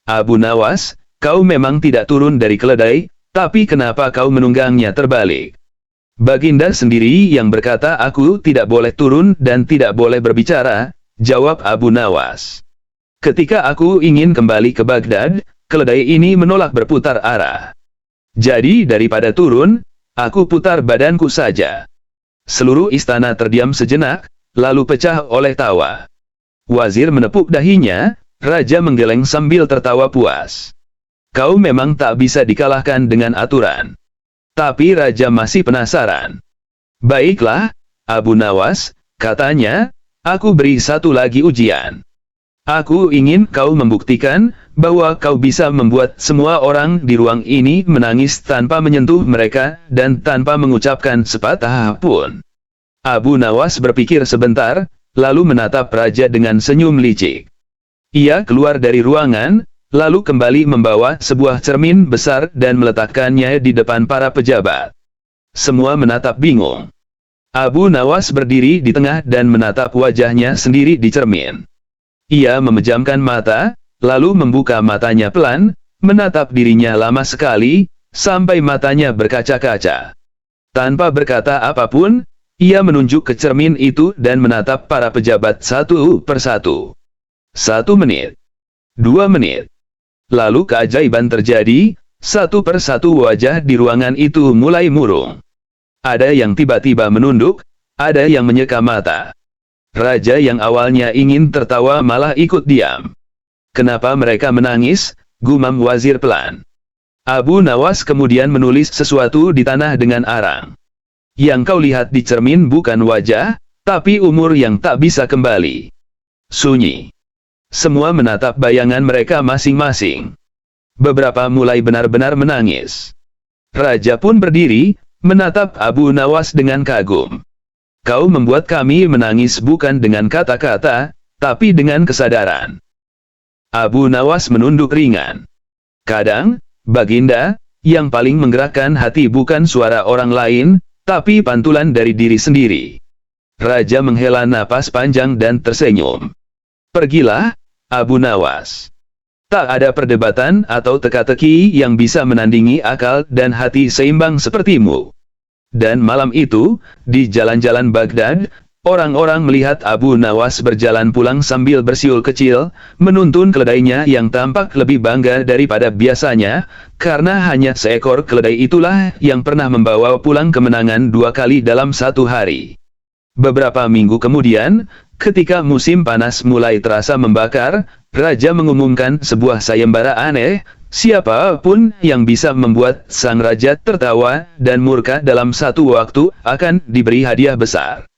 Abu Nawas, kau memang tidak turun dari keledai, tapi kenapa kau menunggangnya terbalik? Baginda sendiri yang berkata aku tidak boleh turun dan tidak boleh berbicara, jawab Abu Nawas. Ketika aku ingin kembali ke Baghdad, keledai ini menolak berputar arah. Jadi daripada turun, aku putar badanku saja. Seluruh istana terdiam sejenak, lalu pecah oleh tawa. Wazir menepuk dahinya, raja menggeleng sambil tertawa puas. Kau memang tak bisa dikalahkan dengan aturan. Tapi raja masih penasaran. Baiklah, Abu Nawas, katanya, aku beri satu lagi ujian. Aku ingin kau membuktikan bahwa kau bisa membuat semua orang di ruang ini menangis tanpa menyentuh mereka dan tanpa mengucapkan sepatah pun. Abu Nawas berpikir sebentar, lalu menatap raja dengan senyum licik. Ia keluar dari ruangan, lalu kembali membawa sebuah cermin besar dan meletakkannya di depan para pejabat. Semua menatap bingung. Abu Nawas berdiri di tengah dan menatap wajahnya sendiri di cermin. Ia memejamkan mata, lalu membuka matanya pelan, menatap dirinya lama sekali, sampai matanya berkaca-kaca. Tanpa berkata apapun, ia menunjuk ke cermin itu dan menatap para pejabat satu persatu. 1 menit. 2 menit. Lalu keajaiban terjadi, satu persatu wajah di ruangan itu mulai murung. Ada yang tiba-tiba menunduk, ada yang menyeka mata. Raja yang awalnya ingin tertawa malah ikut diam. Kenapa mereka menangis? Gumam wazir pelan. Abu Nawas kemudian menulis sesuatu di tanah dengan arang. Yang kau lihat di cermin bukan wajah, tapi umur yang tak bisa kembali. Sunyi. Semua menatap bayangan mereka masing-masing. Beberapa mulai benar-benar menangis. Raja pun berdiri, menatap Abu Nawas dengan kagum. Kau membuat kami menangis bukan dengan kata-kata, tapi dengan kesadaran. Abu Nawas menunduk ringan. Kadang, Baginda, yang paling menggerakkan hati bukan suara orang lain, tapi pantulan dari diri sendiri. Raja menghela napas panjang dan tersenyum. Pergilah, Abu Nawas. Tak ada perdebatan atau teka-teki yang bisa menandingi akal dan hati seimbang sepertimu. Dan malam itu, di jalan-jalan Baghdad, orang-orang melihat Abu Nawas berjalan pulang sambil bersiul kecil, menuntun keledainya yang tampak lebih bangga daripada biasanya, karena hanya seekor keledai itulah yang pernah membawa pulang kemenangan 2 kali dalam 1 hari. Beberapa minggu kemudian, ketika musim panas mulai terasa membakar, raja mengumumkan sebuah sayembara aneh, siapapun yang bisa membuat sang raja tertawa dan murka dalam satu waktu akan diberi hadiah besar.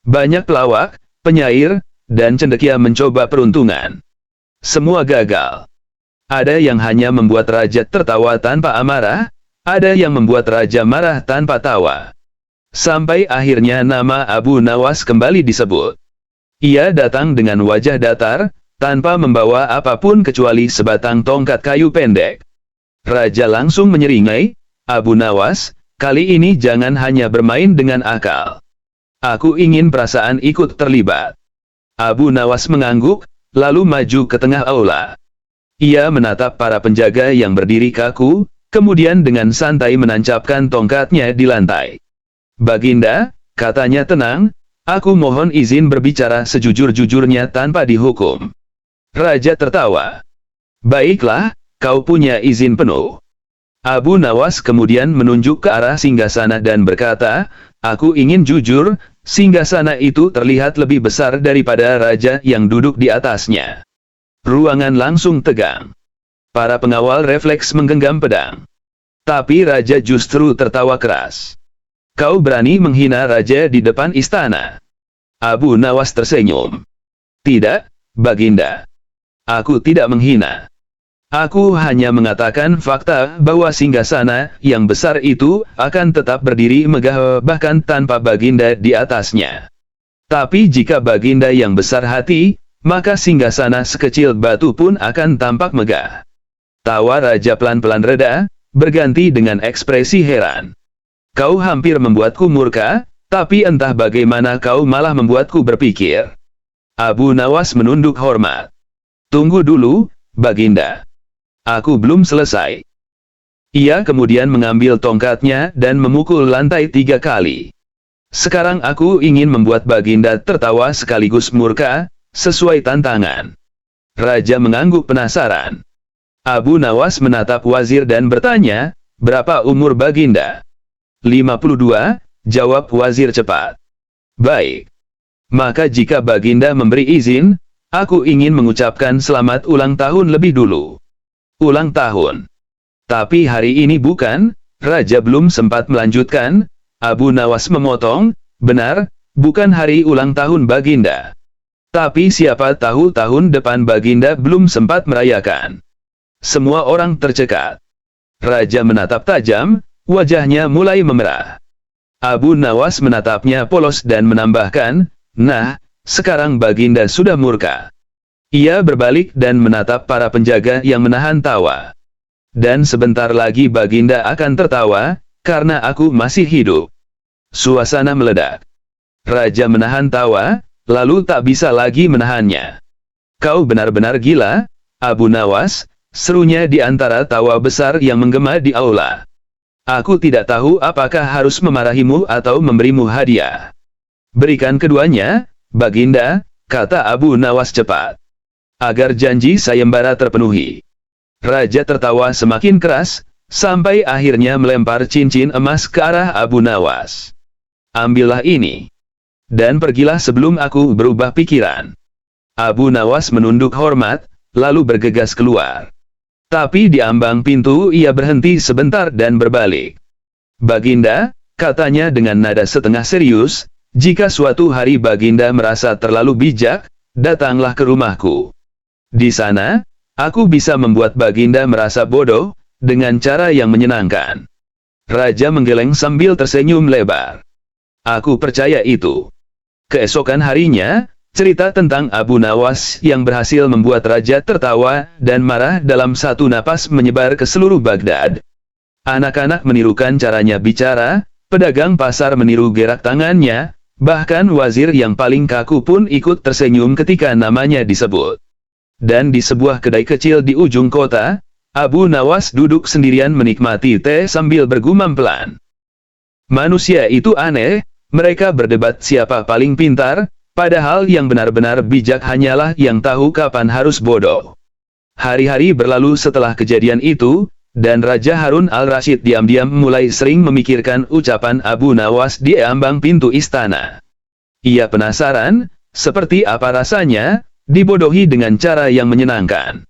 Banyak pelawak, penyair, dan cendekia mencoba peruntungan. Semua gagal. Ada yang hanya membuat raja tertawa tanpa amarah, ada yang membuat raja marah tanpa tawa. Sampai akhirnya nama Abu Nawas kembali disebut. Ia datang dengan wajah datar, tanpa membawa apapun kecuali sebatang tongkat kayu pendek. Raja langsung menyeringai, Abu Nawas, kali ini jangan hanya bermain dengan akal. Aku ingin perasaan ikut terlibat. Abu Nawas mengangguk, lalu maju ke tengah aula. Ia menatap para penjaga yang berdiri kaku, kemudian dengan santai menancapkan tongkatnya di lantai. Baginda, katanya tenang, aku mohon izin berbicara sejujur-jujurnya tanpa dihukum. Raja tertawa. Baiklah, kau punya izin penuh. Abu Nawas kemudian menunjuk ke arah singgasana dan berkata, aku ingin jujur, singgasana itu terlihat lebih besar daripada raja yang duduk di atasnya. Ruangan langsung tegang. Para pengawal refleks menggenggam pedang. Tapi raja justru tertawa keras. Kau berani menghina raja di depan istana? Abu Nawas tersenyum. Tidak, Baginda. Aku tidak menghina. Aku hanya mengatakan fakta bahwa singgasana yang besar itu akan tetap berdiri megah bahkan tanpa Baginda di atasnya. Tapi jika Baginda yang besar hati, maka singgasana sekecil batu pun akan tampak megah. Tawa raja pelan-pelan reda, berganti dengan ekspresi heran. Kau hampir membuatku murka, tapi entah bagaimana kau malah membuatku berpikir. Abu Nawas menunduk hormat. Tunggu dulu, Baginda. Aku belum selesai. Ia kemudian mengambil tongkatnya dan memukul lantai 3 kali. Sekarang aku ingin membuat Baginda tertawa sekaligus murka, sesuai tantangan. Raja mengangguk penasaran. Abu Nawas menatap wazir dan bertanya, berapa umur Baginda? 52, jawab wazir cepat. Baik. Maka jika Baginda memberi izin, aku ingin mengucapkan selamat ulang tahun lebih dulu. Ulang tahun. Tapi hari ini bukan, Raja belum sempat melanjutkan, Abu Nawas memotong, benar, bukan hari ulang tahun Baginda. Tapi siapa tahu tahun depan Baginda belum sempat merayakan. Semua orang tercekat. Raja menatap tajam, wajahnya mulai memerah. Abu Nawas menatapnya polos dan menambahkan, nah, sekarang Baginda sudah murka. Ia berbalik dan menatap para penjaga yang menahan tawa. Dan sebentar lagi Baginda akan tertawa, karena aku masih hidup. Suasana meledak. Raja menahan tawa, lalu tak bisa lagi menahannya. Kau benar-benar gila, Abu Nawas, serunya di antara tawa besar yang menggema di aula. Aku tidak tahu apakah harus memarahimu atau memberimu hadiah. Berikan keduanya, Baginda, kata Abu Nawas cepat. Agar janji sayembara terpenuhi. Raja tertawa semakin keras, sampai akhirnya melempar cincin emas ke arah Abu Nawas. Ambillah ini. Dan pergilah sebelum aku berubah pikiran. Abu Nawas menunduk hormat, lalu bergegas keluar. Tapi di ambang pintu ia berhenti sebentar dan berbalik. Baginda, katanya dengan nada setengah serius, jika suatu hari Baginda merasa terlalu bijak, datanglah ke rumahku. Di sana, aku bisa membuat Baginda merasa bodoh, dengan cara yang menyenangkan. Raja menggeleng sambil tersenyum lebar. Aku percaya itu. Keesokan harinya, cerita tentang Abu Nawas yang berhasil membuat Raja tertawa dan marah dalam satu napas menyebar ke seluruh Baghdad. Anak-anak menirukan caranya bicara, pedagang pasar meniru gerak tangannya, bahkan wazir yang paling kaku pun ikut tersenyum ketika namanya disebut. Dan di sebuah kedai kecil di ujung kota, Abu Nawas duduk sendirian menikmati teh sambil bergumam pelan. Manusia itu aneh. Mereka berdebat siapa paling pintar, padahal yang benar-benar bijak hanyalah yang tahu kapan harus bodoh. Hari-hari berlalu setelah kejadian itu, dan Raja Harun al-Rashid diam-diam mulai sering memikirkan ucapan Abu Nawas di ambang pintu istana. Ia penasaran, seperti apa rasanya, dibodohi dengan cara yang menyenangkan.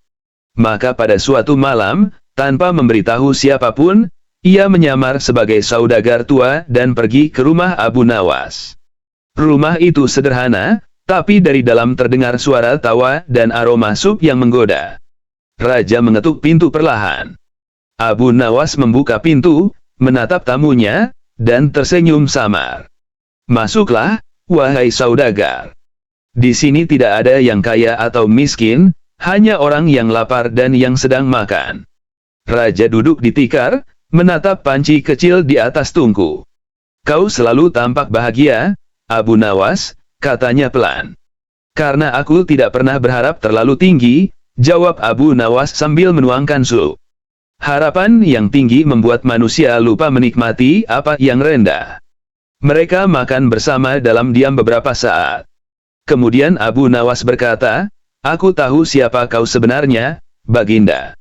Maka pada suatu malam, tanpa memberitahu siapapun, ia menyamar sebagai saudagar tua dan pergi ke rumah Abu Nawas. Rumah itu sederhana, tapi dari dalam terdengar suara tawa dan aroma sup yang menggoda. Raja mengetuk pintu perlahan. Abu Nawas membuka pintu, menatap tamunya, dan tersenyum samar. Masuklah, wahai saudagar. Di sini tidak ada yang kaya atau miskin, hanya orang yang lapar dan yang sedang makan. Raja duduk di tikar, menatap panci kecil di atas tungku. Kau selalu tampak bahagia, Abu Nawas, katanya pelan. Karena aku tidak pernah berharap terlalu tinggi, jawab Abu Nawas sambil menuangkan sup. Harapan yang tinggi membuat manusia lupa menikmati apa yang rendah. Mereka makan bersama dalam diam beberapa saat. Kemudian Abu Nawas berkata, aku tahu siapa kau sebenarnya, Baginda.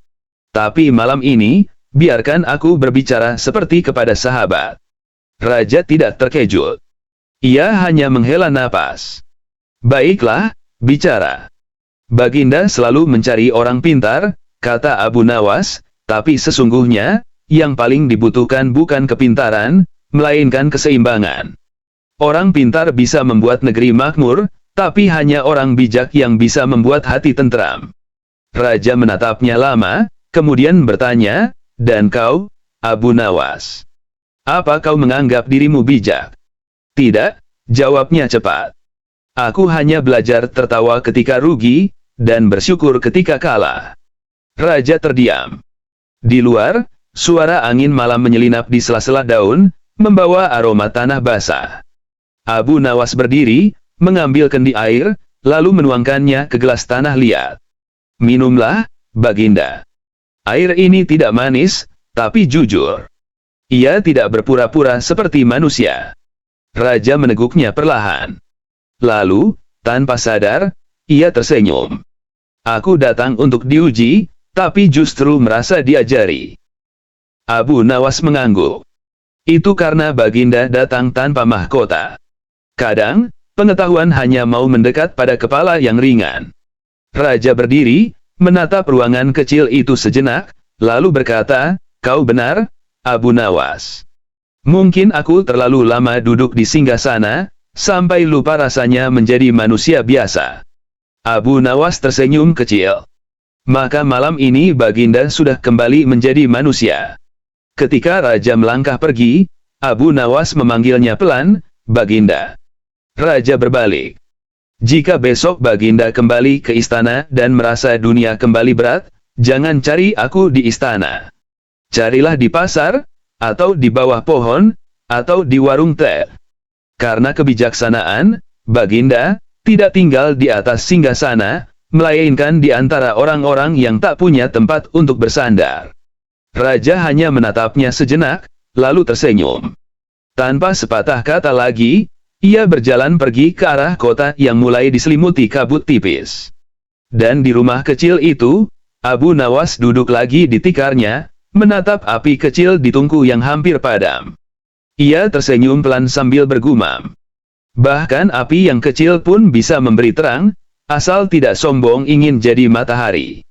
Tapi malam ini, biarkan aku berbicara seperti kepada sahabat. Raja tidak terkejut. Ia hanya menghela napas. Baiklah, bicara. Baginda selalu mencari orang pintar, kata Abu Nawas, tapi sesungguhnya, yang paling dibutuhkan bukan kepintaran, melainkan keseimbangan. Orang pintar bisa membuat negeri makmur, tapi hanya orang bijak yang bisa membuat hati tentram. Raja menatapnya lama, kemudian bertanya, dan kau, Abu Nawas? Apa kau menganggap dirimu bijak? Tidak, jawabnya cepat. Aku hanya belajar tertawa ketika rugi, dan bersyukur ketika kalah. Raja terdiam. Di luar, suara angin malam menyelinap di sela-sela daun, membawa aroma tanah basah. Abu Nawas berdiri, mengambil kendi air, lalu menuangkannya ke gelas tanah liat. Minumlah, Baginda. Air ini tidak manis, tapi jujur. Ia tidak berpura-pura seperti manusia. Raja meneguknya perlahan. Lalu, tanpa sadar, ia tersenyum. Aku datang untuk diuji, tapi justru merasa diajari. Abu Nawas mengangguk. Itu karena Baginda datang tanpa mahkota. Kadang, pengetahuan hanya mau mendekat pada kepala yang ringan. Raja berdiri, menatap ruangan kecil itu sejenak, lalu berkata, kau benar, Abu Nawas. Mungkin aku terlalu lama duduk di singgasana, sampai lupa rasanya menjadi manusia biasa. Abu Nawas tersenyum kecil. Maka malam ini Baginda sudah kembali menjadi manusia. Ketika Raja melangkah pergi, Abu Nawas memanggilnya pelan, Baginda. Raja berbalik. Jika besok Baginda kembali ke istana dan merasa dunia kembali berat, jangan cari aku di istana. Carilah di pasar, atau di bawah pohon, atau di warung teh. Karena kebijaksanaan, Baginda, tidak tinggal di atas singgasana, melainkan di antara orang-orang yang tak punya tempat untuk bersandar. Raja hanya menatapnya sejenak, lalu tersenyum. Tanpa sepatah kata lagi, ia berjalan pergi ke arah kota yang mulai diselimuti kabut tipis. Dan di rumah kecil itu, Abu Nawas duduk lagi di tikarnya, menatap api kecil di tungku yang hampir padam. Ia tersenyum pelan sambil bergumam. Bahkan api yang kecil pun bisa memberi terang, asal tidak sombong ingin jadi matahari.